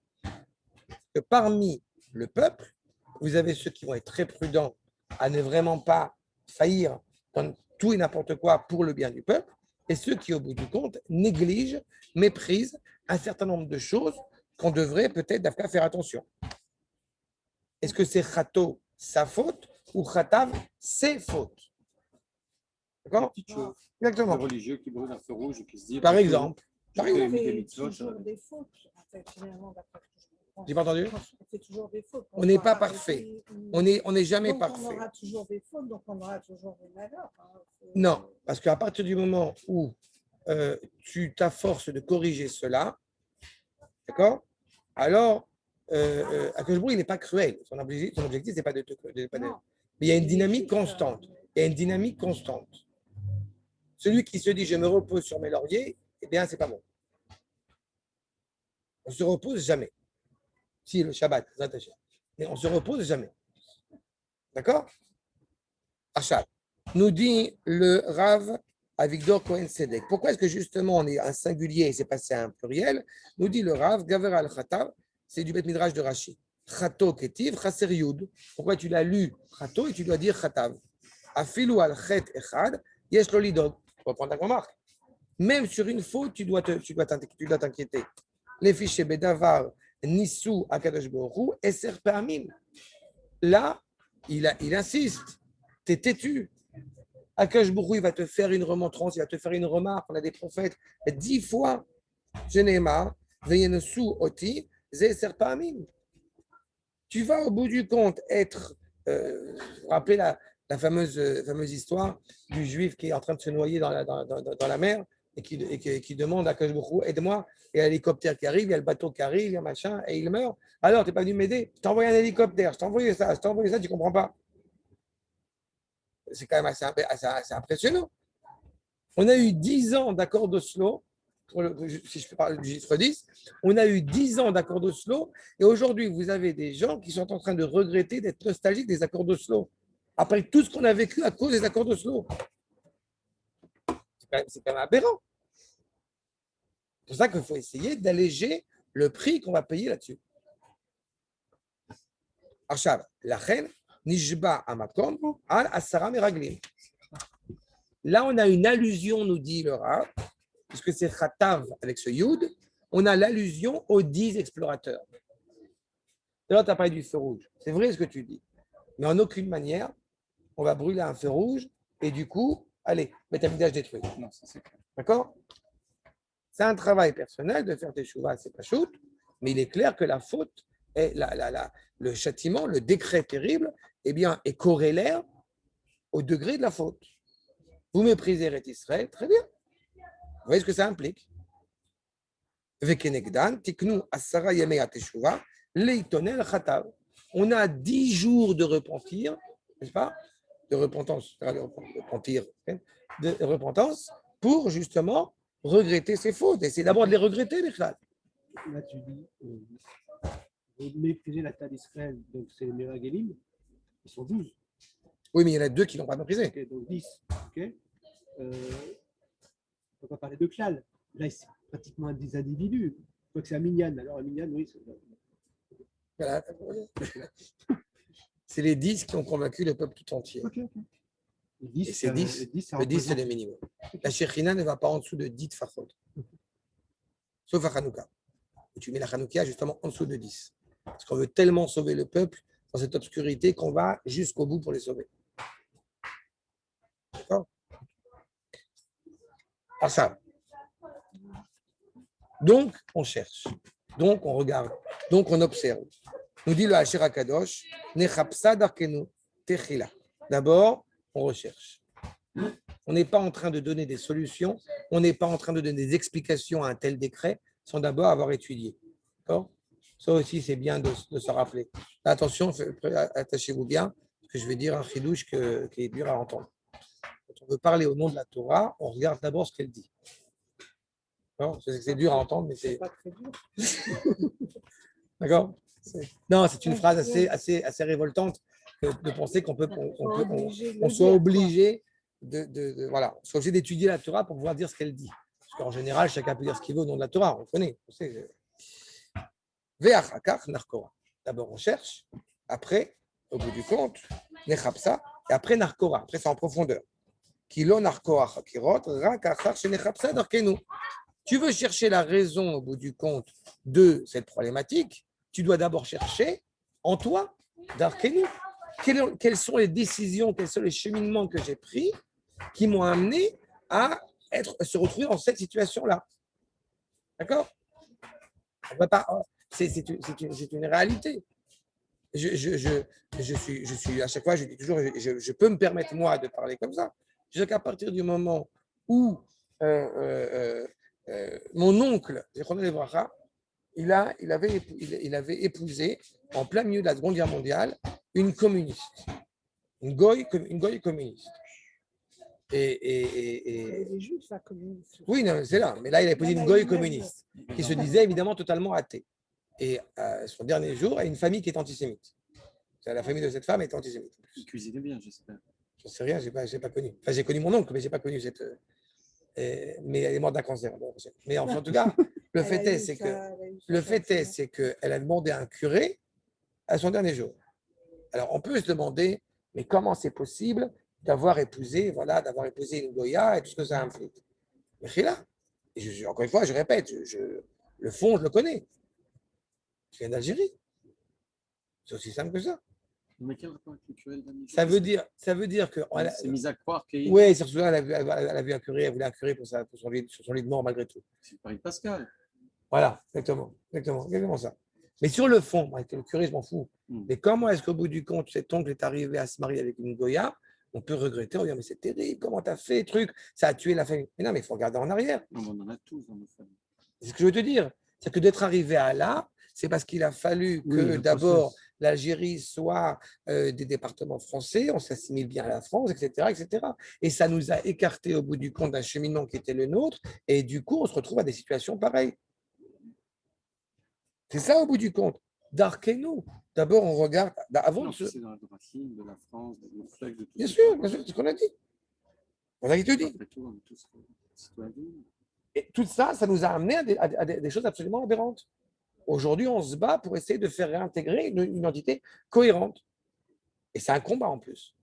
Que parmi le peuple, vous avez ceux qui vont être très prudents à ne vraiment pas faillir dans tout et n'importe quoi pour le bien du peuple, et ceux qui, au bout du compte, négligent, méprisent un certain nombre de choses qu'on devrait peut-être faire attention. Est-ce que c'est Chato sa faute ou Chatav ses fautes? D'accord? Exactement. Les religieux qui brûlent un feu rouge et qui se disent. Par exemple. Par exemple. Toujours des fautes, en fait, finalement, d'après ce que je comprends. J'ai pas entendu? On fait toujours des fautes. On n'est pas parfait. On n'est jamais donc parfait. On aura toujours des fautes, donc on aura toujours des malheurs. Non, parce qu'à partir du moment où tu t'afforces de corriger cela, d'accord? Alors, Akadosh Baruch Hu, il n'est pas cruel. Son objectif, c'est pas de te. Mais il y a une dynamique constante. Il y a une dynamique constante. Celui qui se dit je me repose sur mes lauriers, eh bien, c'est pas bon. On ne se repose jamais. Si, le Shabbat, mais on ne se repose jamais. D'accord? Achat. Nous dit le Rav Avigdor Cohen Sedek. Pourquoi est-ce que justement on est un singulier et c'est passé à un pluriel? Nous dit le Rav Gaver al-Khatav, c'est du Bet Midrash de Rashi. Chato ketiv, chaser yud. Pourquoi tu l'as lu Chato et tu dois dire Chatav? Afilu al-Chet echad, yesh lo lidog. On va prendre ta remarque. Même sur une faute, tu dois t'inquiéter. Les fichiers Bedavar, Nissou, Akadosh Borou, et Serpamim. Là, il insiste. Tu es têtu. Akadosh Borou, il va te faire une remontrance, il va te faire une remarque. On a des prophètes 10 fois. Genema, Veyenesou, Oti, Ze Serpamim. Tu vas au bout du compte être. Vous rappelez la fameuse histoire du juif qui est en train de se noyer dans la mer et qui demande à Akadosh Borou, aide-moi. Et l'hélicoptère qui arrive, il y a le bateau qui arrive, il y a machin, et il meurt. Alors, tu n'es pas venu m'aider. Je t'ai envoyé un hélicoptère, je t'ai envoyé ça, tu ne comprends pas. C'est quand même assez impressionnant. On a eu 10 ans d'accord d'Oslo, si je peux parler du chiffre 10, on a eu 10 ans d'accord d'Oslo, et aujourd'hui, vous avez des gens qui sont en train de regretter d'être nostalgiques des accords d'Oslo, après tout ce qu'on a vécu à cause des accords d'Oslo. C'est quand même aberrant. C'est pour ça qu'il faut essayer d'alléger le prix qu'on va payer là-dessus. Arshav, la reine, Nishba Amakom, Al Asara Meraglim. Là, on a une allusion, nous dit le Rav, puisque c'est Khatav avec ce Yud, on a l'allusion aux 10 explorateurs. Là, tu as parlé du feu rouge. C'est vrai ce que tu dis. Mais en aucune manière, on va brûler un feu rouge et du coup, allez, Betamikdash détruit. Non, ça c'est clair. D'accord? C'est un travail personnel de faire des chouvas, c'est pas shoot, mais il est clair que la faute, le châtiment, le décret terrible, eh bien, est corrélaire au degré de la faute. Vous méprisez Ret Israël, très bien. Vous voyez ce que ça implique. Vekenegdan, tiknu asara yemei ateshuva, leitonel chatav. On a 10 jours de repentir, n'est-ce pas? De repentance, de repentance, pour justement regretter ses fautes. Et c'est d'abord de les regretter, les frères. Là, tu dis, mépriser la terre d'Israël, donc c'est les Meragelim, ils sont 12. Oui, mais il y en a 2 qui ne l'ont pas méprisé. Okay, donc 10. Okay. On ne peut pas parler de klal. Là, c'est pratiquement des individus. Je crois que c'est un minyan. Alors, un minyan, oui. Voilà. C'est les 10 qui ont convaincu le peuple tout entier. Okay. Et c'est 10, le 10, c'est le minimum. La Shechina ne va pas en dessous de 10 fachot. Sauf à Hanouka. Tu mets la Hanouka justement en dessous de 10. Parce qu'on veut tellement sauver le peuple dans cette obscurité qu'on va jusqu'au bout pour les sauver. D'accord? Alors ça. Donc, on cherche. Donc, on regarde. Donc, on observe. Nous dit le Hacher Akadosh, Nechapsa darkenu techila. D'abord, on recherche. On n'est pas en train de donner des solutions, on n'est pas en train de donner des explications à un tel décret sans d'abord avoir étudié. D'accord? Ça aussi, c'est bien de se rappeler. Attention, attachez-vous bien, parce que je vais dire un chidouche qui est dur à entendre. Quand on veut parler au nom de la Torah, on regarde d'abord ce qu'elle dit. Je sais que c'est dur à entendre, mais c'est. Pas très dur. D'accord? Non, c'est une phrase assez révoltante de penser qu'on soit obligé voilà, on soit obligé d'étudier la Torah pour pouvoir dire ce qu'elle dit. Parce qu'en général, chacun peut dire ce qu'il veut au nom de la Torah, on connaît. On sait. D'abord, on cherche, après, au bout du compte, Nechapsa, et après Narkora, après c'est en profondeur. Kilo Narkora Hakirot, Rakachar chez Nechapsa Darkenu. Tu veux chercher la raison au bout du compte de cette problématique, tu dois d'abord chercher en toi, Darkenu. Quelles sont les décisions, quels sont les cheminements que j'ai pris qui m'ont amené à se retrouver dans cette situation-là. D'accord? C'est une réalité. Je suis à chaque fois, je dis toujours, je peux me permettre moi de parler comme ça. Je sais qu'à partir du moment où mon oncle, il avait épousé en plein milieu de la Seconde Guerre mondiale une communiste, une goy communiste. Les juifs, la communiste. Oui, non, c'est là. Mais là, il a épousé une goy communiste qui se disait évidemment totalement athée. Et son dernier jour, a une famille qui est antisémite. La famille de cette femme est antisémite. Il cuisinait bien, j'espère. Je ne sais rien, je n'ai pas connu. Enfin, j'ai connu mon oncle, mais je n'ai pas connu cette. Mais elle est morte d'un cancer. Mais enfin, en tout cas, le fait est, c'est qu'elle a demandé à un curé à son dernier jour. Alors, on peut se demander, mais comment c'est possible d'avoir épousé une Goya et tout ce que ça implique. Mechila. Encore une fois, je répète, le fond, je le connais. Je viens d'Algérie. C'est aussi simple que ça. Mais quel rapport culturel ça veut dire que. C'est mis à croire qu'il. Oui, c'est elle a vu un curé, elle voulait un curé pour son lit de mort malgré tout. C'est Paris Pascal. Voilà, exactement ça. Mais sur le fond, avec le curé, je m'en fous. Mais comment est-ce qu'au bout du compte, cet oncle est arrivé à se marier avec une Goya? On peut regretter, on dit, mais c'est terrible, comment tu as fait, truc, ça a tué la famille. Mais non, mais il faut regarder en arrière. Non, on en a tous dans nos familles. C'est ce que je veux te dire. C'est que d'être arrivé à là, c'est parce qu'il a fallu que d'abord l'Algérie soit des départements français, on s'assimile bien à la France, etc., etc. Et ça nous a écartés au bout du compte d'un cheminement qui était le nôtre, et du coup, on se retrouve à des situations pareilles. C'est ça au bout du compte. Darkenu. D'abord, on regarde. Avant c'est dans la racine de la France, de nos flags, de tout. Bien sûr, c'est ce qu'on a dit. On a dit. Après tout, on est tous citoyens. Et tout ça, ça nous a amené à des choses absolument aberrantes. Aujourd'hui, on se bat pour essayer de faire réintégrer une identité cohérente. Et c'est un combat en plus.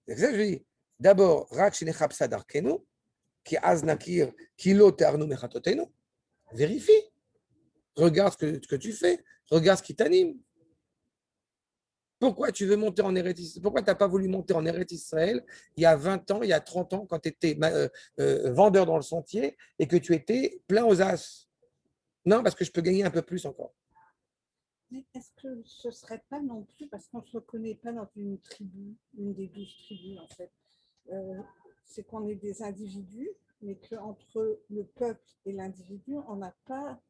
C'est ça que je dis. D'abord, vérifie. Regarde ce que tu fais. Regarde ce qui t'anime. Pourquoi tu veux monter en Eretz Israël? Pourquoi tu n'as pas voulu monter en Eretz Israël il y a 20 ans, il y a 30 ans, quand tu étais vendeur dans le sentier et que tu étais plein aux as? Non, parce que je peux gagner un peu plus encore. Mais est-ce que ce ne serait pas non plus, parce qu'on ne se reconnaît pas dans une tribu, une des 12 tribus en fait, c'est qu'on est des individus, mais qu'entre le peuple et l'individu, on n'a pas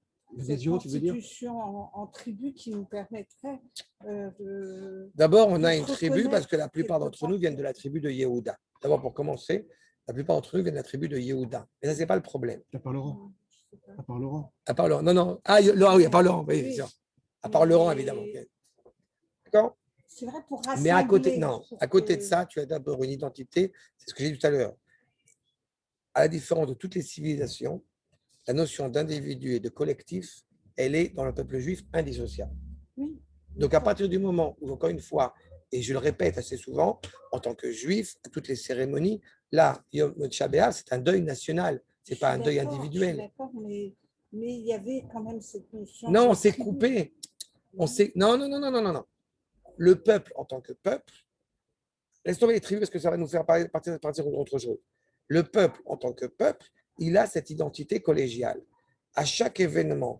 cette constitution en tribu qui nous permettrait de... D'abord, on a une tribu parce que la plupart d'entre nous viennent de la tribu de Yehuda. D'abord, pour commencer, la plupart d'entre nous viennent de la tribu de Yehuda. Mais ça, ce n'est pas le problème. À part Laurent. Non. Ah oui, à part Laurent, oui, bien sûr. À part Laurent, évidemment. D'accord? C'est vrai pour rassembler. Mais à côté de ça, tu as d'abord une identité, c'est ce que j'ai dit tout à l'heure. À la différence de toutes les civilisations, la notion d'individu et de collectif, elle est dans le peuple juif indissociable. Oui. Donc à partir du moment où, encore une fois, et je le répète assez souvent, en tant que juif, à toutes les cérémonies, là, Yom Tish'a B'Av, c'est un deuil national, ce n'est pas un deuil individuel. D'accord, mais il y avait quand même cette notion. Non, on s'est coupé. Non. Le peuple en tant que peuple, laisse tomber les tribus parce que ça va nous faire partir d'autre chose. Le peuple en tant que peuple, il a cette identité collégiale. À chaque événement,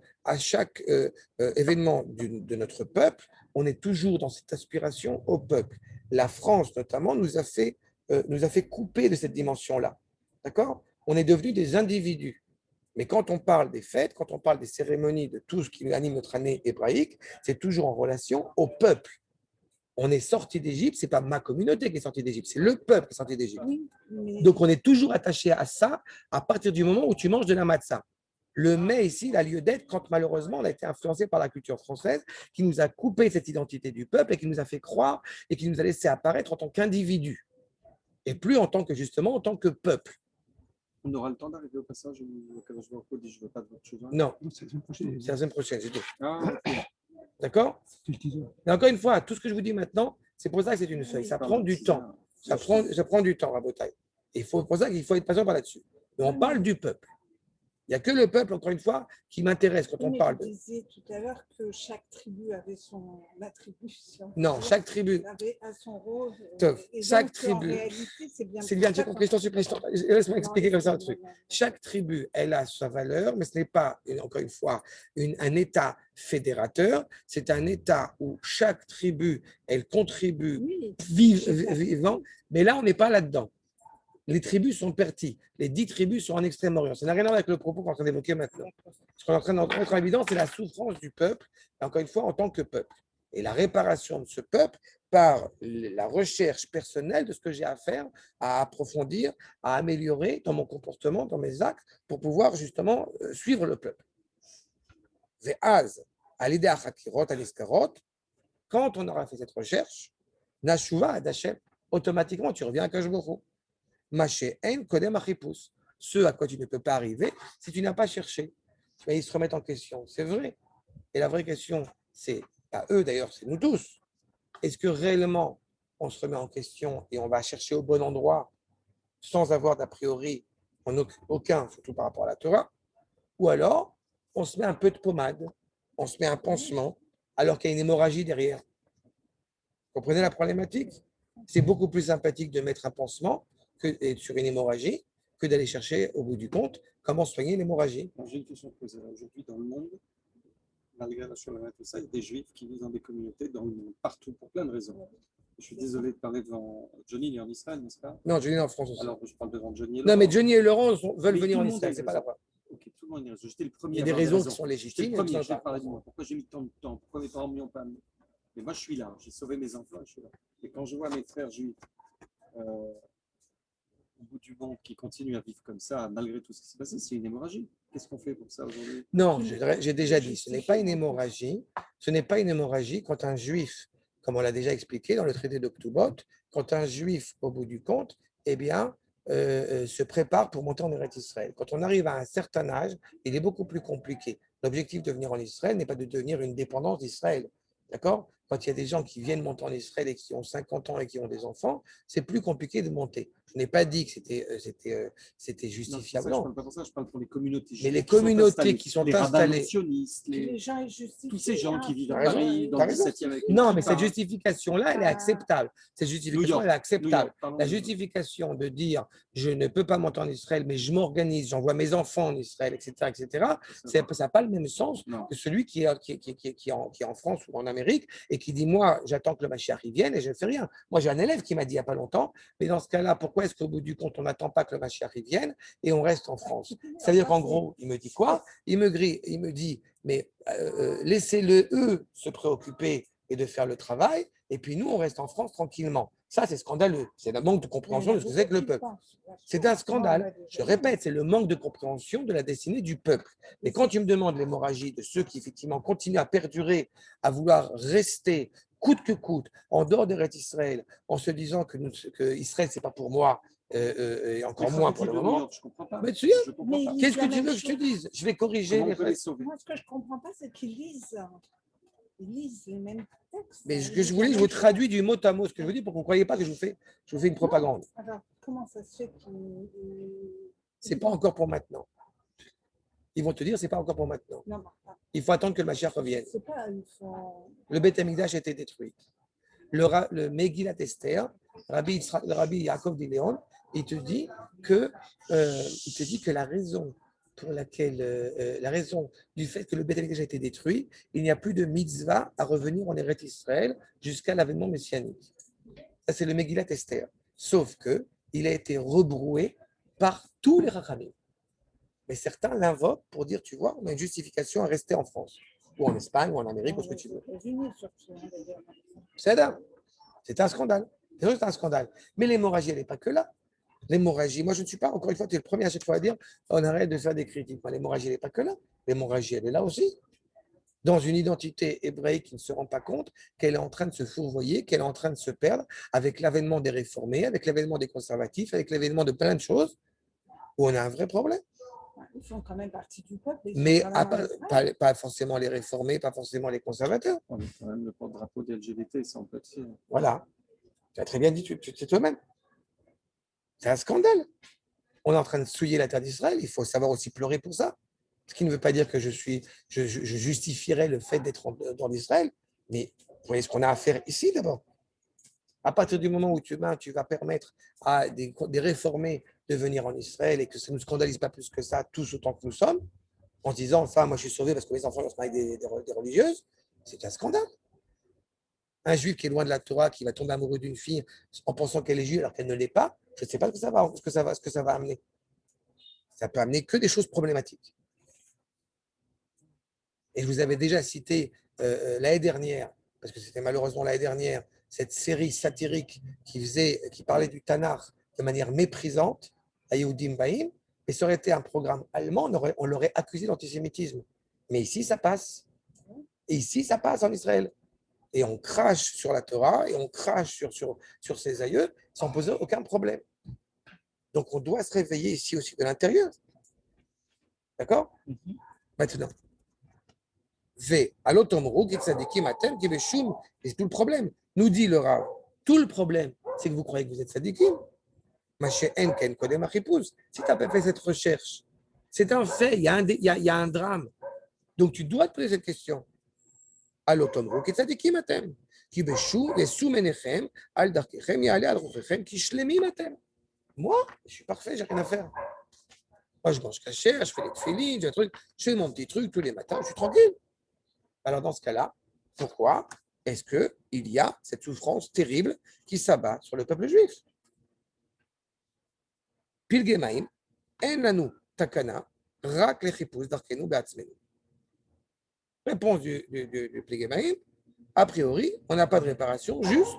événement de notre peuple, on est toujours dans cette aspiration au peuple. La France, notamment, nous a fait couper de cette dimension-là. D'accord? On est devenus des individus. Mais quand on parle des fêtes, quand on parle des cérémonies, de tout ce qui anime notre année hébraïque, c'est toujours en relation au peuple. On est sorti d'Égypte, ce n'est pas ma communauté qui est sortie d'Égypte, c'est le peuple qui est sorti d'Égypte. Oui, mais... Donc on est toujours attaché à ça à partir du moment où tu manges de la matzah. Le mets ici, il a lieu d'être quand malheureusement on a été influencé par la culture française qui nous a coupé cette identité du peuple et qui nous a fait croire et qui nous a laissé apparaître en tant qu'individu et plus en tant que peuple. On aura le temps d'arriver au passage où je ne veux pas de votre chose. Non, c'est la semaine prochaine, c'est tout. Ah, okay. D'accord? Mais encore une fois, tout ce que je vous dis maintenant, c'est pour ça que c'est une feuille. Ça prend du temps. Ça prend du temps, Rabotai. Et pour ça qu'il faut être patient par là-dessus. Mais on parle du peuple. Il n'y a que le peuple, encore une fois, qui m'intéresse quand on parle. Vous disiez tout à l'heure que chaque tribu avait son attribution. Non, chaque tribu avait son rôle. Chaque tribu. Sylviane, j'ai compris. Laisse-moi expliquer comme ça un truc. Chaque tribu, elle a sa valeur, mais ce n'est pas, encore une fois, un État fédérateur. C'est un État où chaque tribu, elle contribue vivant. Mais là, on n'est pas là-dedans. Les tribus sont parties. Les 10 tribus sont en Extrême-Orient. Ça n'a rien à voir avec le propos qu'on est en train d'évoquer maintenant. Ce qu'on est en train de mettre en évidence, c'est la souffrance du peuple, encore une fois, en tant que peuple. Et la réparation de ce peuple par la recherche personnelle de ce que j'ai à faire, à approfondir, à améliorer dans mon comportement, dans mes actes, pour pouvoir justement suivre le peuple. Ve'az, à l'idée à Chakirot, à l'Iskarot, quand on aura fait cette recherche, Nashuva Adachem, automatiquement, tu reviens à Kajbourou. Ce à quoi tu ne peux pas arriver si tu n'as pas cherché. Ils se remettent en question, c'est vrai. Et la vraie question, c'est pas eux d'ailleurs, c'est nous tous. Est-ce que réellement on se remet en question et on va chercher au bon endroit sans avoir d'a priori aucun, surtout par rapport à la Torah, ou alors on se met un peu de pommade, on se met un pansement, alors qu'il y a une hémorragie derrière. Vous comprenez la problématique? C'est beaucoup plus sympathique de mettre un pansement sur une hémorragie que d'aller chercher, au bout du compte, comment soigner l'hémorragie. J'ai une question à poser. Aujourd'hui, dans le monde, malgré la Shoah et tout ça, il y a des juifs qui vivent dans des communautés dans le monde, partout, pour plein de raisons. Je suis désolé de parler devant Johnny, il est en Israël, n'est-ce pas? Non, Johnny est en France aussi. Alors, je parle devant Johnny et Laurent. Non, mais Johnny et Laurent veulent venir en Israël, c'est pas la preuve. Ok, tout le monde est raison. J'étais le premier. Il y a des raisons qui sont légitimes. J'étais le premier, je vais parler de moi. Pourquoi j'ai mis tant de temps? Pourquoi mes parents ne m'y ont pas amené? Mais moi, je suis là. J'ai sauvé mes enfants, je suis là. Et quand je vois mes frères juifs au bout du monde qui continuent à vivre comme ça, malgré tout ce qui s'est passé, c'est une hémorragie. Qu'est-ce qu'on fait pour ça aujourd'hui? Non, j'ai déjà dit, ce n'est pas une hémorragie. Ce n'est pas une hémorragie quand un juif, comme on l'a déjà expliqué dans le traité d'Octubot, quand un juif, au bout du compte, eh bien, se prépare pour monter en Eretz Israël. Quand on arrive à un certain âge, il est beaucoup plus compliqué. L'objectif de venir en Israël n'est pas de devenir une dépendance d'Israël. D'accord? Quand il y a des gens qui viennent monter en Israël et qui ont 50 ans et qui ont des enfants, c'est plus compliqué de monter. Je n'ai pas dit que c'était justifiable. Non, je ne parle pas pour ça, je parle pour les communautés. Mais les communautés qui sont installées, les gens tous ces gens qui vivent à Paris, dans le 17e avec non, mais cette justification-là, elle est acceptable. Cette justification, elle est acceptable. La justification de dire je ne peux pas monter en Israël, mais je m'organise, j'envoie mes enfants en Israël, etc., ça n'a pas le même sens que celui qui est en France ou en Amérique et qui dit moi, j'attends que le Mashiach vienne et je ne fais rien. Moi, j'ai un élève qui m'a dit il n'y a pas longtemps, mais dans ce cas-là, pourquoi est-ce qu'au bout du compte, on n'attend pas que le Mashiach vienne et on reste en France? C'est-à-dire qu'en gros, il me dit quoi? Il me dit, mais laissez-le eux se préoccuper et de faire le travail, et puis nous, on reste en France tranquillement. Ça, c'est scandaleux. C'est le manque de compréhension de ce que c'est que le peuple. C'est un scandale. Je répète, c'est le manque de compréhension de la destinée du peuple. Mais quand tu me demandes l'hémorragie de ceux qui, effectivement, continuent à perdurer, à vouloir rester coûte que coûte, en dehors d'Eretz Israël, en se disant que Israël, ce n'est pas pour moi, et encore moins pour le moment. Je comprends pas. Mais tu qu'est-ce que tu veux que je te dise? Je vais corriger les restes. Moi, ce que je ne comprends pas, c'est qu'ils lisent les mêmes textes. Mais ce que je voulais, je vous traduis du mot à mot ce que je vous dis pour que vous ne croyez pas que je vous fais une propagande. Alors, comment ça se fait c'est pas encore pour maintenant. Ils vont te dire, c'est pas encore pour maintenant. Non, il faut attendre que le Mashiach revienne. Faut... Le Beth Amikdash a été détruit. Le Megillat Esther, Rabbi Yaakov Diléon, il te dit que la raison pour laquelle, la raison du fait que le Beth Amikdash a été détruit, il n'y a plus de mitzvah à revenir en Eretz Israël jusqu'à l'avènement messianique. Ça, c'est le Megillat Esther. Sauf que il a été rebroué par tous les Rachamim. Mais certains l'invoquent pour dire, tu vois, on a une justification à rester en France, ou en Espagne, ou en Amérique, ou ce que tu veux. C'est un scandale. C'est un scandale. Mais l'hémorragie, elle n'est pas que là. L'hémorragie, moi je ne suis pas, encore une fois, tu es le premier à chaque fois à dire, on arrête de faire des critiques. L'hémorragie, elle n'est pas que là. L'hémorragie, elle est là aussi. Dans une identité hébraïque qui ne se rend pas compte qu'elle est en train de se fourvoyer, qu'elle est en train de se perdre avec l'avènement des réformés, avec l'avènement des conservatifs, avec l'avènement de plein de choses, où on a un vrai problème. Ils font quand même partie du peuple. Mais pas forcément les réformés, pas forcément les conservateurs. On est quand même le porte-drapeau des LGBT, ça on peut le dire. Voilà. Tu as très bien dit, c'est toi-même. C'est un scandale. On est en train de souiller la terre d'Israël. Il faut savoir aussi pleurer pour ça. Ce qui ne veut pas dire que je justifierais le fait d'être dans l'Israël. Mais vous voyez ce qu'on a à faire ici d'abord. À partir du moment où tu vas permettre à des réformés de venir en Israël et que ça ne nous scandalise pas plus que ça, tous autant que nous sommes, en se disant, enfin, moi je suis sauvé parce que mes enfants sont avec des religieuses, c'est un scandale. Un juif qui est loin de la Torah, qui va tomber amoureux d'une fille en pensant qu'elle est juive alors qu'elle ne l'est pas, je ne sais pas ce que ça va amener. Ça peut amener que des choses problématiques. Et je vous avais déjà cité l'année dernière, parce que c'était malheureusement l'année dernière, cette série satirique qui parlait du Tanakh de manière méprisante à Yehudim Baïm, et ça aurait été un programme allemand, on l'aurait accusé d'antisémitisme. Mais ici, ça passe. Et ici, ça passe en Israël. Et on crache sur la Torah, et on crache sur ses aïeux, sans poser aucun problème. Donc, on doit se réveiller ici aussi de l'intérieur. D'accord? Maintenant. C'est tout le problème. Nous dit le Rav, tout le problème, c'est que vous croyez que vous êtes sadikim. Si tu n'as pas fait cette recherche, c'est un fait, il y a un drame. Donc tu dois te poser cette question. Moi, je suis parfait, j'ai rien à faire. Moi, je mange cachère, je fais les tefilines, je fais mon petit truc tous les matins, je suis tranquille. Alors, dans ce cas-là, pourquoi est-ce qu'il y a cette souffrance terrible qui s'abat sur le peuple juif? Pilgemaim, en lanu takana, rak lechipus darkenu beatzmenu. Réponse du Pilgemaim, a priori, on n'a pas de réparation, juste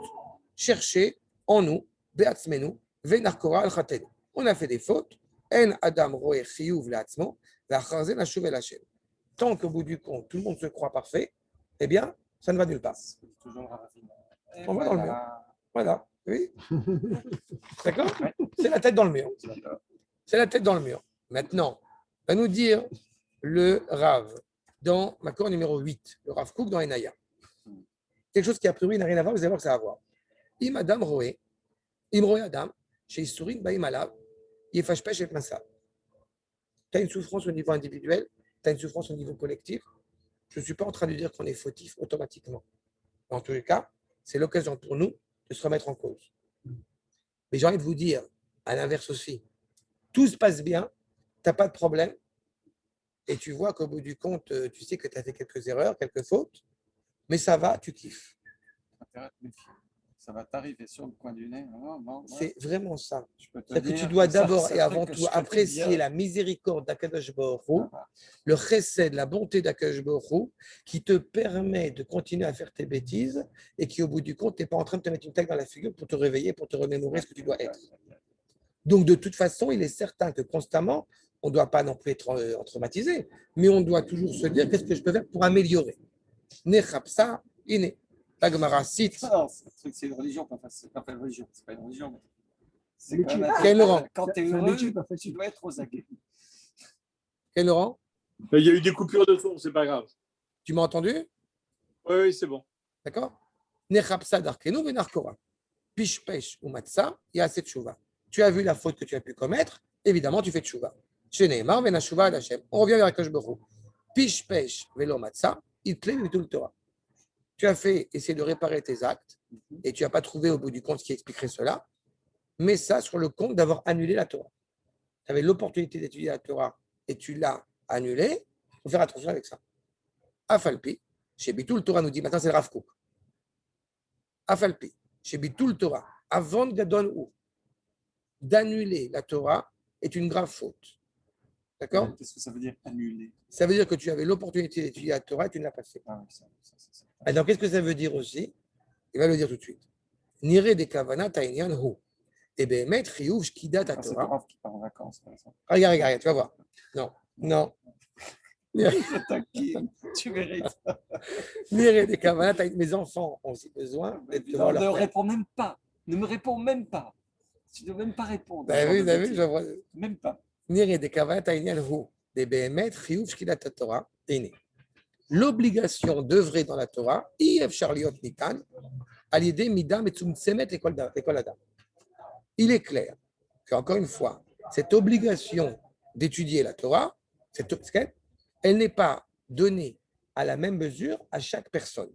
chercher en nous, beatzmenu, venarkora al-chatenu. On a fait des fautes, en adam roe chiyuv leatzmo, v'acharze nashuv el Hashem. Tant qu'au bout du compte, tout le monde se croit parfait, eh bien, ça ne va nulle part. On va dans le mur. Voilà, oui. D'accord? C'est la tête dans le mur. C'est la tête dans le mur. Maintenant, va nous dire le Rav dans ma cour numéro 8, le Rav Kook dans Enaya. Quelque chose qui a priori n'a rien à voir, vous allez voir que ça a à voir. Im Adam Roé, Im Roé Adam, chez Isurin Baïm Alav, Yefashpesh et Massa. Tu as une souffrance au niveau individuel, tu as une souffrance au niveau collectif. Je ne suis pas en train de dire qu'on est fautif automatiquement. En tous les cas, c'est l'occasion pour nous de se remettre en cause. Mais j'ai envie de vous dire, à l'inverse aussi, tout se passe bien, tu n'as pas de problème, et tu vois qu'au bout du compte, tu sais que tu as fait quelques erreurs, quelques fautes, mais ça va, tu kiffes. Ça va t'arriver sur le coin du nez. C'est vraiment ça. C'est que tu dois d'abord et avant tout apprécier la miséricorde d'Akadosh Baruch Hu, le chesed, la bonté d'Akadosh Baruch Hu, qui te permet de continuer à faire tes bêtises et qui, au bout du compte, tu n'es pas en train de te mettre une claque dans la figure pour te réveiller, pour te remémorer ce que tu dois être. Donc, de toute façon, il est certain que constamment, on ne doit pas non plus être traumatisé, mais on doit toujours se dire qu'est-ce que je peux faire pour améliorer. Nechapsa, iné. La Gemara cite. C'est une religion, c'est pas une religion, c'est pas une religion. C'est Quel Laurent? Quand tu es heureux, tu dois être aux aguets. Quel Laurent? Il y a eu des coupures de son, c'est pas grave. Tu m'as entendu? Oui, c'est bon. D'accord? Nechapsa darkenu venarkora. Pishpesh ou matsa, yaset tshuva. Tu as vu la faute que tu as pu commettre, évidemment, tu fais tshuva. Sheneemar venashuva ad Hashem. On revient vers Akadosh Baruch Hu. Pishpesh velo matsa, itlem mitul Torah. Tu as fait essayer de réparer tes actes et tu n'as pas trouvé au bout du compte ce qui expliquerait cela, mais ça sur le compte d'avoir annulé la Torah. Tu avais l'opportunité d'étudier la Torah et tu l'as annulée, il faut faire attention avec ça. Afalpi, chez Bitul Torah nous dit, maintenant c'est le Rav Kook. Afalpi, chez Bitul Torah, avant Gadol ou, d'annuler la Torah est une grave faute. D'accord? Qu'est-ce que ça veut dire annuler? Ça veut dire que tu avais l'opportunité d'étudier la Torah et tu ne l'as pas fait. Alors, qu'est-ce que ça veut dire aussi? Il va le dire tout de suite. Nire de kavana ta'inyan hu. Et bien, mettre chiyuv shkida ta Torah. C'est le Rav qui part en vacances. Regarde, tu vas voir. Non. Tu mérites. Nire de kavana ta'inyan. Mes enfants ont aussi besoin d'être devant leur père. Ne réponds même pas. Ne me réponds même pas. Tu ne dois même pas répondre. T'as vu, je vois. Même pas. Nire de kavana ta'inyan hu. Et bien, mettre chiyuv shkida ta Torah. L'obligation d'œuvrer dans la Torah, il est clair qu'encore une fois, cette obligation d'étudier la Torah, elle n'est pas donnée à la même mesure à chaque personne.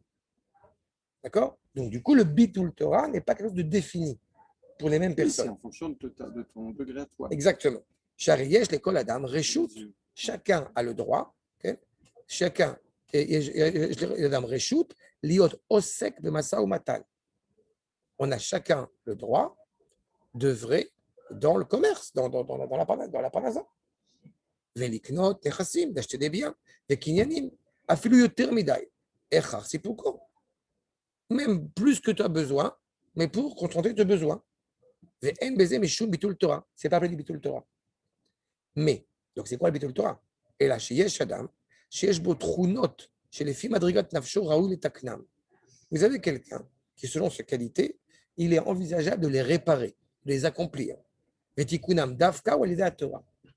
D'accord? Donc, du coup, le bitul Torah n'est pas quelque chose de défini pour les mêmes personnes. C'est en fonction de ton degré à toi. Exactement. Chariyesh, l'école Adam, Réchout, chacun a le droit, chacun. On a chacun le droit d'œuvrer dans le commerce, dans la parnasa. Veliknot, nechassim, d'acheter des biens, des kinyanim, afilu yoter midai, echar, c'est pourquoi. Même plus que tu as besoin, mais pour contenter tes besoins. Ve'en beze mishum bitul Torah, c'est pas appelé bitul Torah. Mais, donc c'est quoi le bitul Torah? Et là, chez Yesh Adam, vous avez quelqu'un qui, selon ses qualités, il est envisageable de les réparer, de les accomplir. Et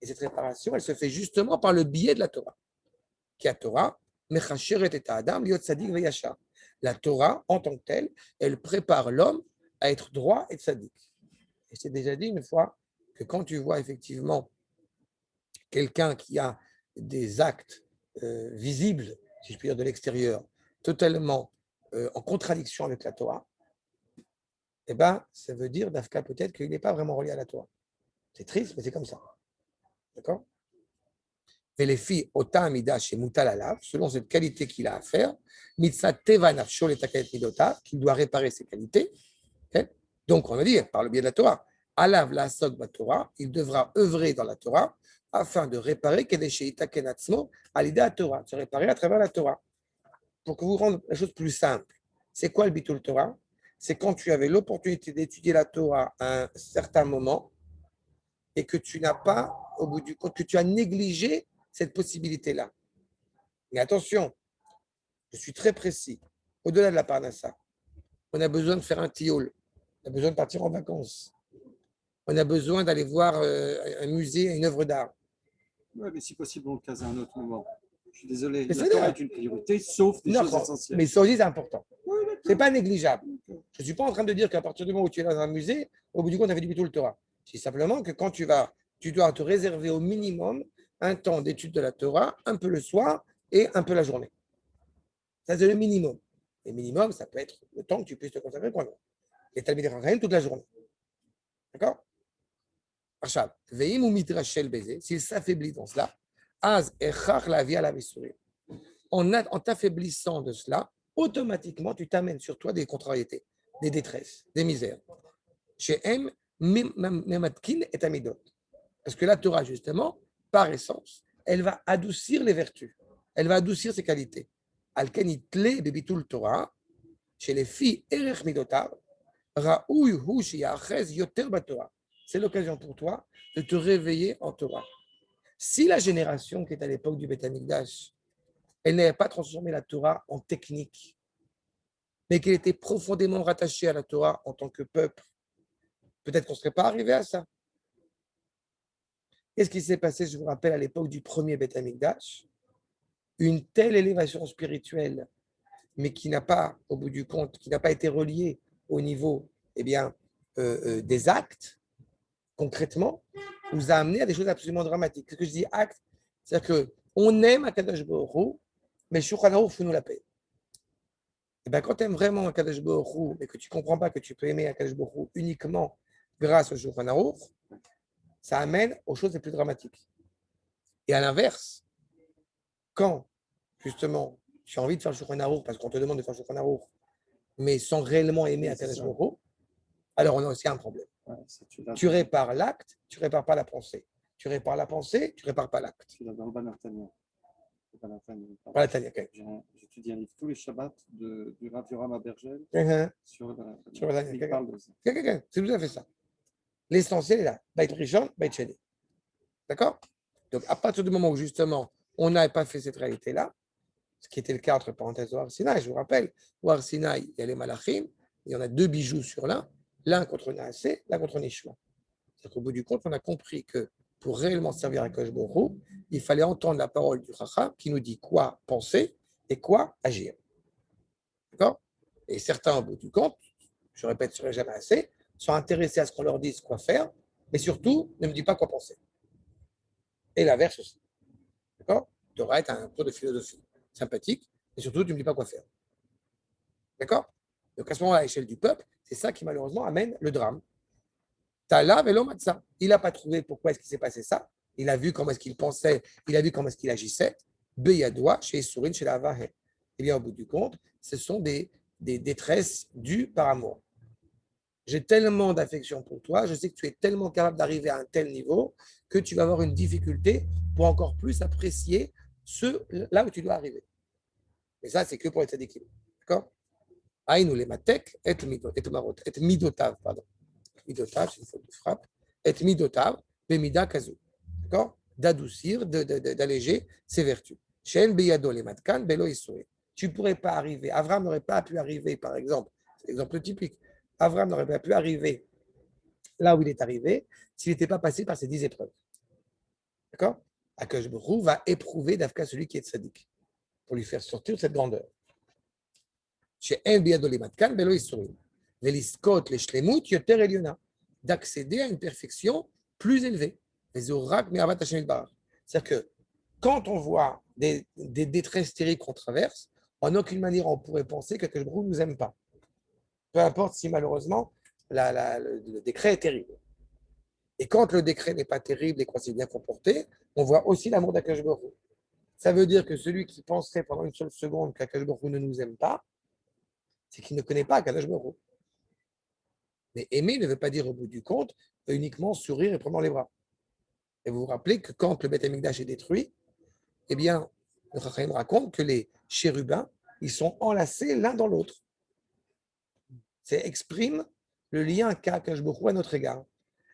cette réparation, elle se fait justement par le biais de la Torah. La Torah, en tant que telle, elle prépare l'homme à être droit et tzaddik. Et je t'ai déjà dit une fois que quand tu vois effectivement quelqu'un qui a des actes visibles, si je puis dire, de l'extérieur, totalement en contradiction avec la Torah, eh ben, ça veut dire, Dafka, peut-être qu'il n'est pas vraiment relié à la Torah. C'est triste, mais c'est comme ça. D'accord? Et les filles, Ota Amida chez Moutal Alav, selon cette qualité qu'il a à faire, Mitzat Teva Nafsho le Takalet Midota, qu'il doit réparer ses qualités. Okay? Donc, on va dire, par le biais de la Torah, Alav la Sod Torah, il devra œuvrer dans la Torah afin de réparer Kedesheita Kenatzmo à l'idée à Torah, se réparer à travers la Torah. Pour que vous rendiez la chose plus simple, c'est quoi le Bitul Torah? C'est quand tu avais l'opportunité d'étudier la Torah à un certain moment et que tu n'as pas, au bout du compte, que tu as négligé cette possibilité-là. Mais attention, je suis très précis. Au-delà de la parnassa, on a besoin de faire un tioul, on a besoin de partir en vacances, on a besoin d'aller voir un musée, une œuvre d'art. Oui, mais si possible, on le case à un autre moment. Je suis désolé, la Torah est une priorité, sauf des choses essentielles. Mais ça aussi, c'est important. Oui, ce n'est pas négligeable. Je ne suis pas en train de dire qu'à partir du moment où tu es dans un musée, au bout du compte, tu as fait du Bitul Torah. C'est simplement que quand tu vas, tu dois te réserver au minimum un temps d'étude de la Torah, un peu le soir et un peu la journée. Ça, c'est le minimum. Le minimum, ça peut être le temps que tu puisses te consacrer quoi. Et Talmidei Chachamim toute la journée. D'accord? Arshab, veim ou midrashel baiser, s'il s'affaiblit dans cela, az echach la vie à la mesourim. En t'affaiblissant de cela, automatiquement, tu t'amènes sur toi des contrariétés, des détresses, des misères. Chez M, mematkin et amidot. Parce que la Torah, justement, par essence, elle va adoucir les vertus. Elle va adoucir ses qualités. Al-Kanitle bebitul Torah, chez les filles erech midotav, ra'uy hu sheyachez yoter batorah. C'est l'occasion pour toi de te réveiller en Torah. Si la génération qui est à l'époque du Beth Amikdash, elle n'avait pas transformé la Torah en technique, mais qu'elle était profondément rattachée à la Torah en tant que peuple, peut-être qu'on ne serait pas arrivé à ça. Qu'est-ce qui s'est passé, je vous rappelle, à l'époque du premier Beth Amikdash? Une telle élévation spirituelle, mais qui n'a pas, au bout du compte, qui n'a pas été reliée au niveau des actes, concrètement, nous a amené à des choses absolument dramatiques. Ce que je dis acte, c'est-à-dire qu'on aime Akadosh Baruch Hu, mais Shulchan Aruch fout nous la paix. Et bien, quand tu aimes vraiment Akadosh Baruch Hu, mais que tu ne comprends pas que tu peux aimer Akadosh Baruch Hu uniquement grâce au Shulchan Aruch, ça amène aux choses les plus dramatiques. Et à l'inverse, quand, justement, tu as envie de faire le Shulchan Aruch parce qu'on te demande de faire le Shulchan Aruch, mais sans réellement aimer Akadosh Baruch Hu, alors on a aussi un problème. Ouais, tu répares l'acte, tu ne répares pas la pensée. Tu répares la pensée, tu ne répares pas l'acte. Tu l'as dans le Banatania. J'étudie un livre tous les Shabbats du Rav Yoram Abergel sur il parle de ça. C'est tout à fait ça. L'essentiel est là. Beit Rishon, Beit Sheni. D'accord? Donc, à partir du moment où, justement, on n'a pas fait cette réalité-là, ce qui était le cas, entre parenthèses, au Har Sinaï, je vous rappelle, au Har Sinaï, il y a les Malachim, il y en a deux bijoux sur l'un contre Naasé, l'un contre Nishma. C'est-à-dire qu'au bout du compte, on a compris que pour réellement servir à Akadosh Baruch Hu, il fallait entendre la parole du Chacham qui nous dit quoi penser et quoi agir. D'accord? Et certains, au bout du compte, je répète, je ne serai jamais assez, sont intéressés à ce qu'on leur dise quoi faire, mais surtout, ne me dis pas quoi penser. Et l'inverse aussi. D'accord? Tu devras être un cours de philosophie sympathique, et surtout, tu ne me dis pas quoi faire. D'accord? Donc, à ce moment-là, à l'échelle du peuple, c'est ça qui, malheureusement, amène le drame. Tala velo matza. Il n'a pas trouvé pourquoi est-ce qu'il s'est passé ça. Il a vu comment est-ce qu'il pensait, il a vu comment est-ce qu'il agissait. Beyadoua, chez Sourine, chez la Vahe. Eh bien, au bout du compte, ce sont des détresses dues par amour. J'ai tellement d'affection pour toi, je sais que tu es tellement capable d'arriver à un tel niveau que tu vas avoir une difficulté pour encore plus apprécier là où tu dois arriver. Et ça, c'est que pour les tzadikim. D'accord? Aïnou les matek, et midotav, pardon. Midotav, c'est une faute de frappe. Et midotav, bemida kazou. D'accord? D'adoucir, d'alléger ses vertus. Shen beyado les matkan, belo isoué. Tu ne pourrais pas arriver, Avram n'aurait pas pu arriver, par exemple, c'est l'exemple typique, Avram n'aurait pas pu arriver là où il est arrivé s'il n'était pas passé par ces 10 épreuves. D'accord? Akadosh Baruch Hu va éprouver d'Afka celui qui est tzaddik pour lui faire sortir de cette grandeur. Chez En beyado les matkan, belo isoué. Veliskot les shlemut yoter eliona. d'accéder à une perfection plus élevée. C'est-à-dire que quand on voit des détresses terribles qu'on traverse, en aucune manière on pourrait penser que Akash Baruch Hu ne nous aime pas. Peu importe si malheureusement le décret est terrible. Et quand le décret n'est pas terrible et qu'on s'est bien comporté, on voit aussi l'amour d'Akash Baruch Hu. Ça veut dire que celui qui penserait pendant une seule seconde qu'Akash Baruch Hu ne nous aime pas, c'est qu'il ne connaît pas Akash Baruch Hu. Mais aimer ne veut pas dire au bout du compte uniquement sourire et prendre dans les bras. Et vous vous rappelez que quand le Beth Amikdash est détruit, eh bien, le Chachamim raconte que les chérubins, ils sont enlacés l'un dans l'autre. Ça exprime le lien qu'a Akash Baruch Hu à notre égard.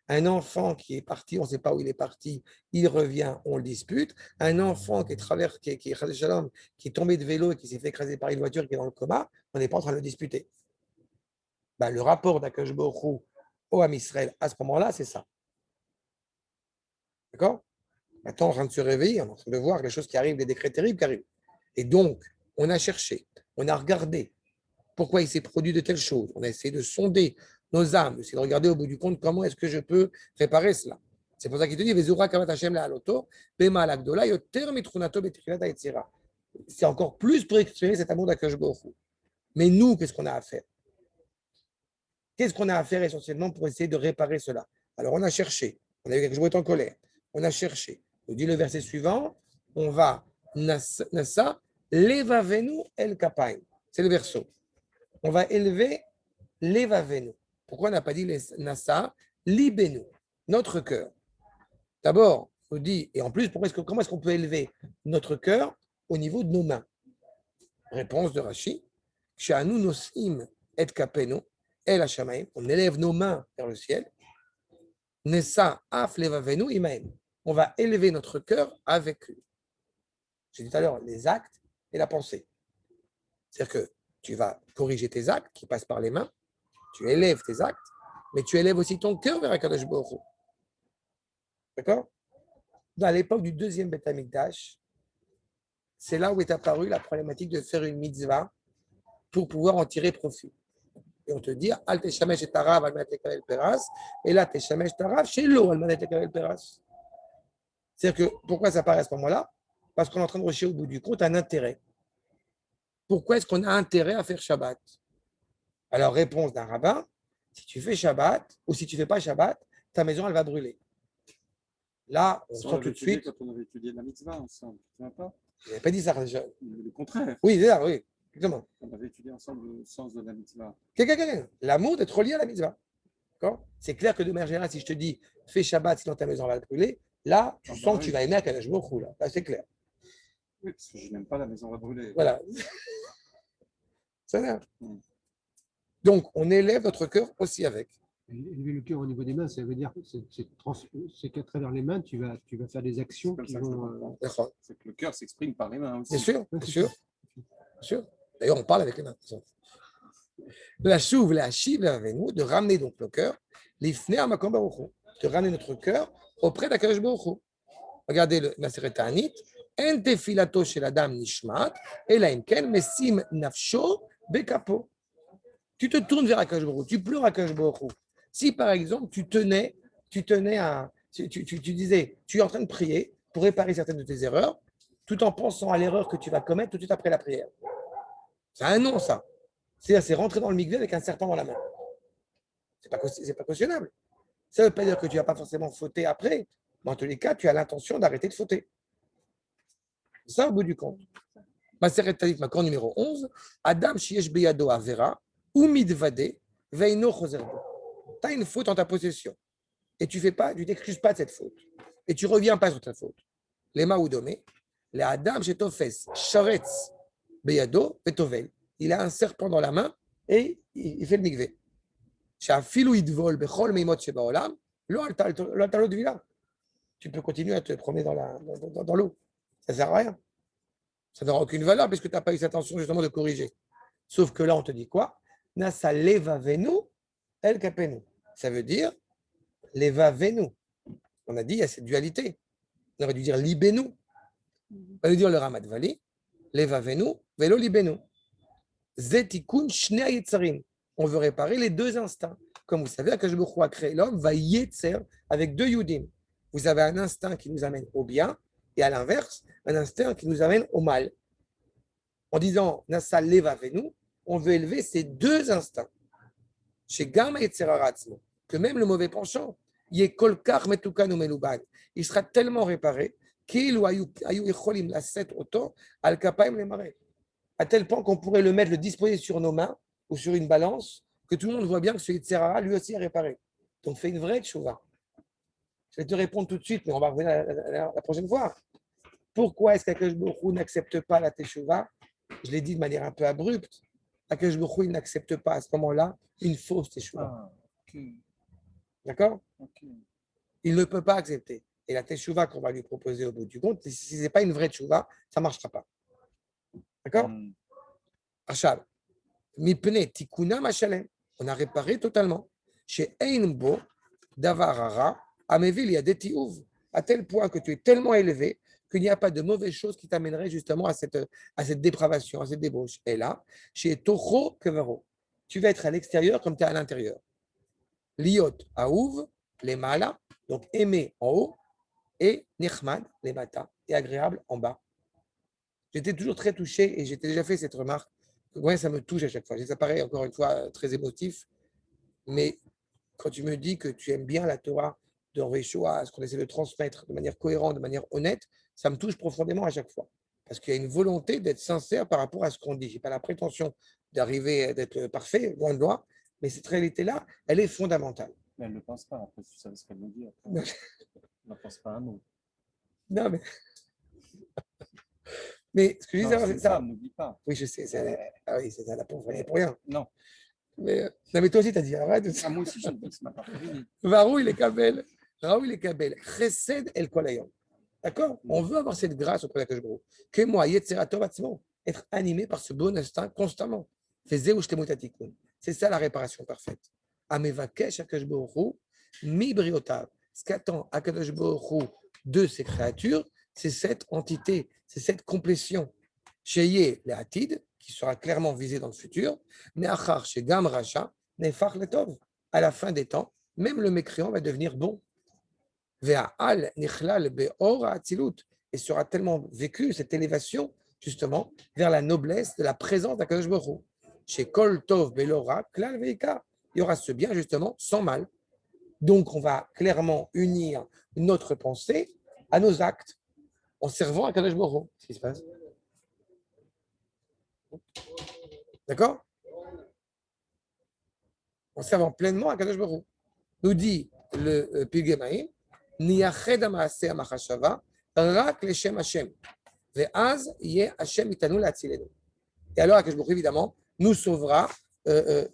Un enfant qui est parti, on ne sait pas où il est parti, il revient, on le dispute. Un enfant qui est tombé de vélo et qui s'est fait écraser par une voiture qui est dans le coma, on n'est pas en train de le disputer. Le rapport d'Akash Baruch Hu au Am Israël à ce moment-là, c'est ça. D'accord? Maintenant, on est en train de se réveiller, on est en train de voir les choses qui arrivent, les décrets terribles qui arrivent. Et donc, on a cherché, on a regardé pourquoi il s'est produit de telles choses. On a essayé de sonder nos âmes, d'essayer de regarder au bout du compte comment est-ce que je peux réparer cela. C'est pour ça qu'il te dit Vezura kavat Hashem la'aloto, bema alagdola, yoter mitrunato betrilat ha'etzira. C'est encore plus pour exprimer cet amour d'Akash Baruch Hu. Mais nous, qu'est-ce qu'on a à faire? Qu'est-ce qu'on a à faire essentiellement pour essayer de réparer cela? Alors, on a cherché. On a vu quelque chose en colère. On a cherché. On dit le verset suivant, on va Nasa, levavenu el kapaim. C'est le verso. On va élever levavenu. Pourquoi on n'a pas dit Nasa, libenu, notre cœur? D'abord, on dit, et en plus, comment est-ce qu'on peut élever notre cœur au niveau de nos mains? Réponse de Rashi, Sha'anu nosim et kapenu, el hashamaim, on élève nos mains vers le ciel. Nessa af levavenu imaim. On va élever notre cœur avec lui. J'ai dit tout à l'heure, les actes et la pensée. C'est-à-dire que tu vas corriger tes actes qui passent par les mains, tu élèves tes actes, mais tu élèves aussi ton cœur vers Akadosh Baruch Hu. D'accord? Dans l'époque du deuxième Beth Amikdash, c'est là où est apparue la problématique de faire une mitzvah pour pouvoir en tirer profit. Et on te dit, Al teshamesh et tarav al manet lekavel peras, et là teshamesh tarav chez l'eau al manet lekavel peras. C'est-à-dire que, pourquoi ça apparaît à ce moment-là? Parce qu'on est en train de rechercher au bout du compte un intérêt. Pourquoi est-ce qu'on a intérêt à faire Shabbat? Alors, réponse d'un rabbin, si tu fais Shabbat, ou si tu ne fais pas Shabbat, ta maison, elle va brûler. Là, on sent tout de suite. Quand on avait étudié la mitzvah ensemble, tu ne pas? Je n'avais pas dit ça déjà. Le contraire. Oui, c'est ça, oui. Exactement. On avait étudié ensemble le sens de la mitzvah. L'amour d'être relié à la mitzvah. C'est clair que de manière générale, si je te dis fais Shabbat, sinon ta maison va brûler, là, tu sens que tu vas aimer Akadosh Baruch Hu. Là, c'est clair. Oui, parce que je n'aime pas la maison va brûler. Voilà. Ça Donc, on élève notre cœur aussi avec. Élever le cœur au niveau des mains, ça veut dire que c'est qu'à travers les mains, tu vas faire des actions qui vont. C'est que le cœur s'exprime par les mains aussi. Bien sûr. D'ailleurs, on parle avec les mains. La chouve, la chive, avec nous, de ramener donc le cœur, l'ifner à Makom Baruch Hu, de ramener notre cœur auprès d'Akadosh Baruch Hu. Regardez le Maseret Ta'anit, en tefilato shel adam nishmat, ela imken mesim nafsho bekapo. Tu te tournes vers Akadosh Baruch Hu, tu pleures Akadosh Baruch Hu. Si par exemple tu disais, tu es en train de prier pour réparer certaines de tes erreurs, tout en pensant à l'erreur que tu vas commettre tout de suite après la prière. C'est un nom, ça. C'est-à-dire, c'est rentrer dans le mikvé avec un serpent dans la main. C'est pas cautionnable. Ça ne veut pas dire que tu ne vas pas forcément fauter après, mais en tous les cas, tu as l'intention d'arrêter de fauter. C'est ça au bout du compte. Maseret Talit, Makor numéro 11, Adam shiesh beyado avera, ou midvade, veino chozerbo. Tu as une faute en ta possession et tu t'excuses pas de cette faute et tu reviens pas sur ta faute. Les maoudomé, les Adam shetofes, sharetz, beyado, vetovel. Il a un serpent dans la main et il fait le mikvé. Tu peux continuer à te promener dans l'eau. Ça ne sert à rien. Ça n'aura aucune valeur puisque tu n'as pas eu cette intention justement de corriger. Sauf que là, on te dit quoi? Nasa leva venu el kapenu. Ça veut dire leva venu. On a dit, il y a cette dualité. On aurait dû dire libenu. On aurait dû dire le Ramat Vali, leva venu, velo libenu. Zetikun shnei yetzarim. On veut réparer les deux instincts. comme vous savez, Akadosh Baruch Hu a créé l'homme, va yetzer avec deux yudim. Vous avez un instinct qui nous amène au bien, et à l'inverse, un instinct qui nous amène au mal. En disant Nasa leva venu, on veut élever ces deux instincts. Chez Gama et Tseraratmo, que même le mauvais penchant, il est kolkar metukanu meluban, il sera tellement réparé qu'il ou ayu echolim la set autant al kapaim les marais. À tel point qu'on pourrait le disposer sur nos mains ou sur une balance, que tout le monde voit bien que ce Yitzhara, lui aussi est réparé. Donc fais une vraie tchouva. Je vais te répondre tout de suite, mais on va revenir la prochaine fois. Pourquoi est-ce qu'Akadosh Baruch Hu n'accepte pas la teshuva? Je l'ai dit de manière un peu abrupte. Akadosh Baruch Hu n'accepte pas à ce moment-là une fausse teshuva. D'accord? Il ne peut pas accepter. Et la teshuva qu'on va lui proposer au bout du compte, si ce n'est pas une vraie teshuva, ça ne marchera pas. D'accord? Achab. Mipne tikuna machalem. On a réparé totalement. Chez Einbo, Davarara, Amevil, il y a des tiouv, à tel point que tu es tellement élevé qu'il n'y a pas de mauvaises choses qui t'amèneraient justement à cette dépravation, à cette débauche. Et là, chez Tocho Kevero, tu vas être à l'extérieur comme tu es à l'intérieur. Liot, Aouv, les malas, donc aimer en haut, et Nechmad, les matas, et agréable en bas. J'étais toujours très touché et j'ai déjà fait cette remarque. Ouais, ça me touche à chaque fois. Ça paraît encore une fois très émotif, mais quand tu me dis que tu aimes bien la Torah de Yeshua, ce qu'on essaie de transmettre de manière cohérente, de manière honnête, ça me touche profondément à chaque fois. Parce qu'il y a une volonté d'être sincère par rapport à ce qu'on dit. Je n'ai pas la prétention d'arriver d'être parfait, loin de loin, mais cette réalité-là, elle est fondamentale. Mais elle ne le pense pas, après, tu savais ce qu'elle me dit. Elle ne pense pas un mot. Non, mais. Mais ce que je disais, c'est ça. N'oublie pas. Oui, je sais. Ah oui, c'est ça, la pauvre, elle est pour rien. Non. Mais toi aussi, tu as dit, arrête. Moi aussi, je le dis ce matin. Varou, il est kabel. Chesed el kolayom. D'accord? On veut avoir cette grâce auprès d'Akadosh Baruch Hu. Que moi, Yetzeratov Atzmo, être animé par ce bon instinct constamment. C'est ça la réparation parfaite. Amevakesh Akadosh Baruch Hu, mi briotav. Ce qu'attend Akadosh Baruch Hu de ses créatures, c'est cette entité, c'est cette complétion. Sheye le Hatid, qui sera clairement visé dans le futur, mais Achar chez Gam Racha, Nefach Letov. À la fin des temps, même le mécréant va devenir bon. Ve'al Nichlal Be'or Atzilut, et sera tellement vécu cette élévation, justement, vers la noblesse de la présence d'Akadosh Baruch Hu. Chez Kol Tov Belora, Klal Veika, il y aura ce bien, justement, sans mal. Donc, on va clairement unir notre pensée à nos actes, en servant à Kadosh Baruch Hu. Qu'est-ce qui se passe? D'accord? En servant pleinement à Kadosh Baruch Hu. Nous dit le Pilgei Maim, Niyached ha'maaseh ha'machashava, rak leshem Hashem. Ve'az yeh Hashem itanu la'atzilenu. Et alors, Kadosh Baruch Hu, évidemment, nous sauvera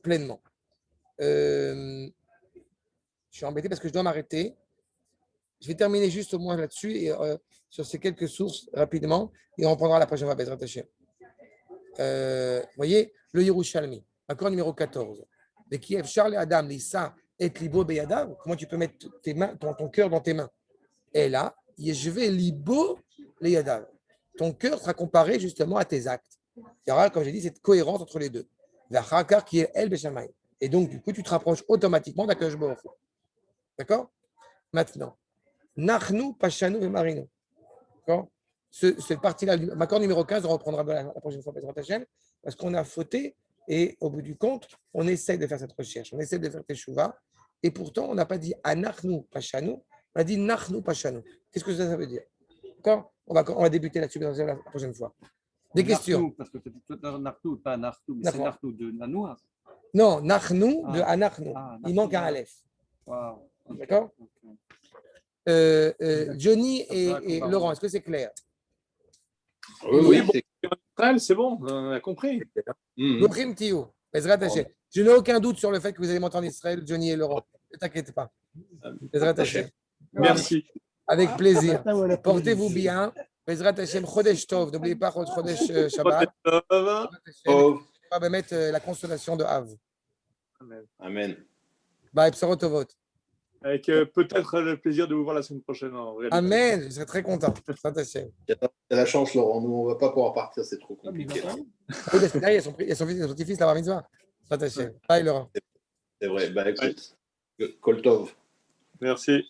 pleinement. Je suis embêté parce que je dois m'arrêter. Je vais terminer juste au moins là-dessus et sur ces quelques sources rapidement et on reprendra la prochaine fois. Bezrat Hashem. Vous voyez, le Yerushalmi, accord numéro 14. De Kiev, Charles et Adam, Lissa et Libo Beyadav. Comment tu peux mettre tes mains, ton cœur dans tes mains? Et là, je vais Libo Leyadav. Ton cœur sera comparé justement à tes actes. Il y aura, comme j'ai dit, cette cohérence entre les deux. Vachakar qui est El Beshamay. Et donc, du coup, tu te rapproches automatiquement d'Akadosh Baruch Hu. D'accord? Maintenant, Nachnu, Pashanu et Marino. D'accord? Cette partie-là, l'accord numéro 15, on reprendra la prochaine fois, parce qu'on a fauté et au bout du compte, on essaie de faire cette recherche, on essaie de faire teshuva et pourtant, on n'a pas dit Anachnu, Pashanu, on a dit Nachnu, Pashanu. Qu'est-ce que ça veut dire? D'accord? On va débuter là-dessus la prochaine fois. Des questions? Parce que tu as dit tout à l'heure Nachnu, pas Nachnu, mais c'est Nachnu de Nanoua. Non, Nachnu de Anachnu. Il manque un Aleph. Wow. D'accord? Johnny et Laurent, est-ce que c'est clair? Oui, bon, c'est bon, on a compris. Je n'ai aucun doute sur le fait que vous allez monter en Israël, Johnny et Laurent. Ne t'inquiète pas. Merci. Avec plaisir. Portez-vous bien. Bezrat Hashem, Chodesh Tov. N'oubliez pas Chodesh Shabbat. On va mettre la consolation de Av. Amen. Bye, Psarot Tovot. Avec peut-être le plaisir de vous voir la semaine prochaine. Amen, je serai très content. Il y a la chance, Laurent. Nous, on ne va pas pouvoir partir, c'est trop compliqué. Oui, parce que là, il y a son petit-fils, la bar mitzvah. Bye, Laurent. C'est vrai. Bah, écoute, Koltov. Merci.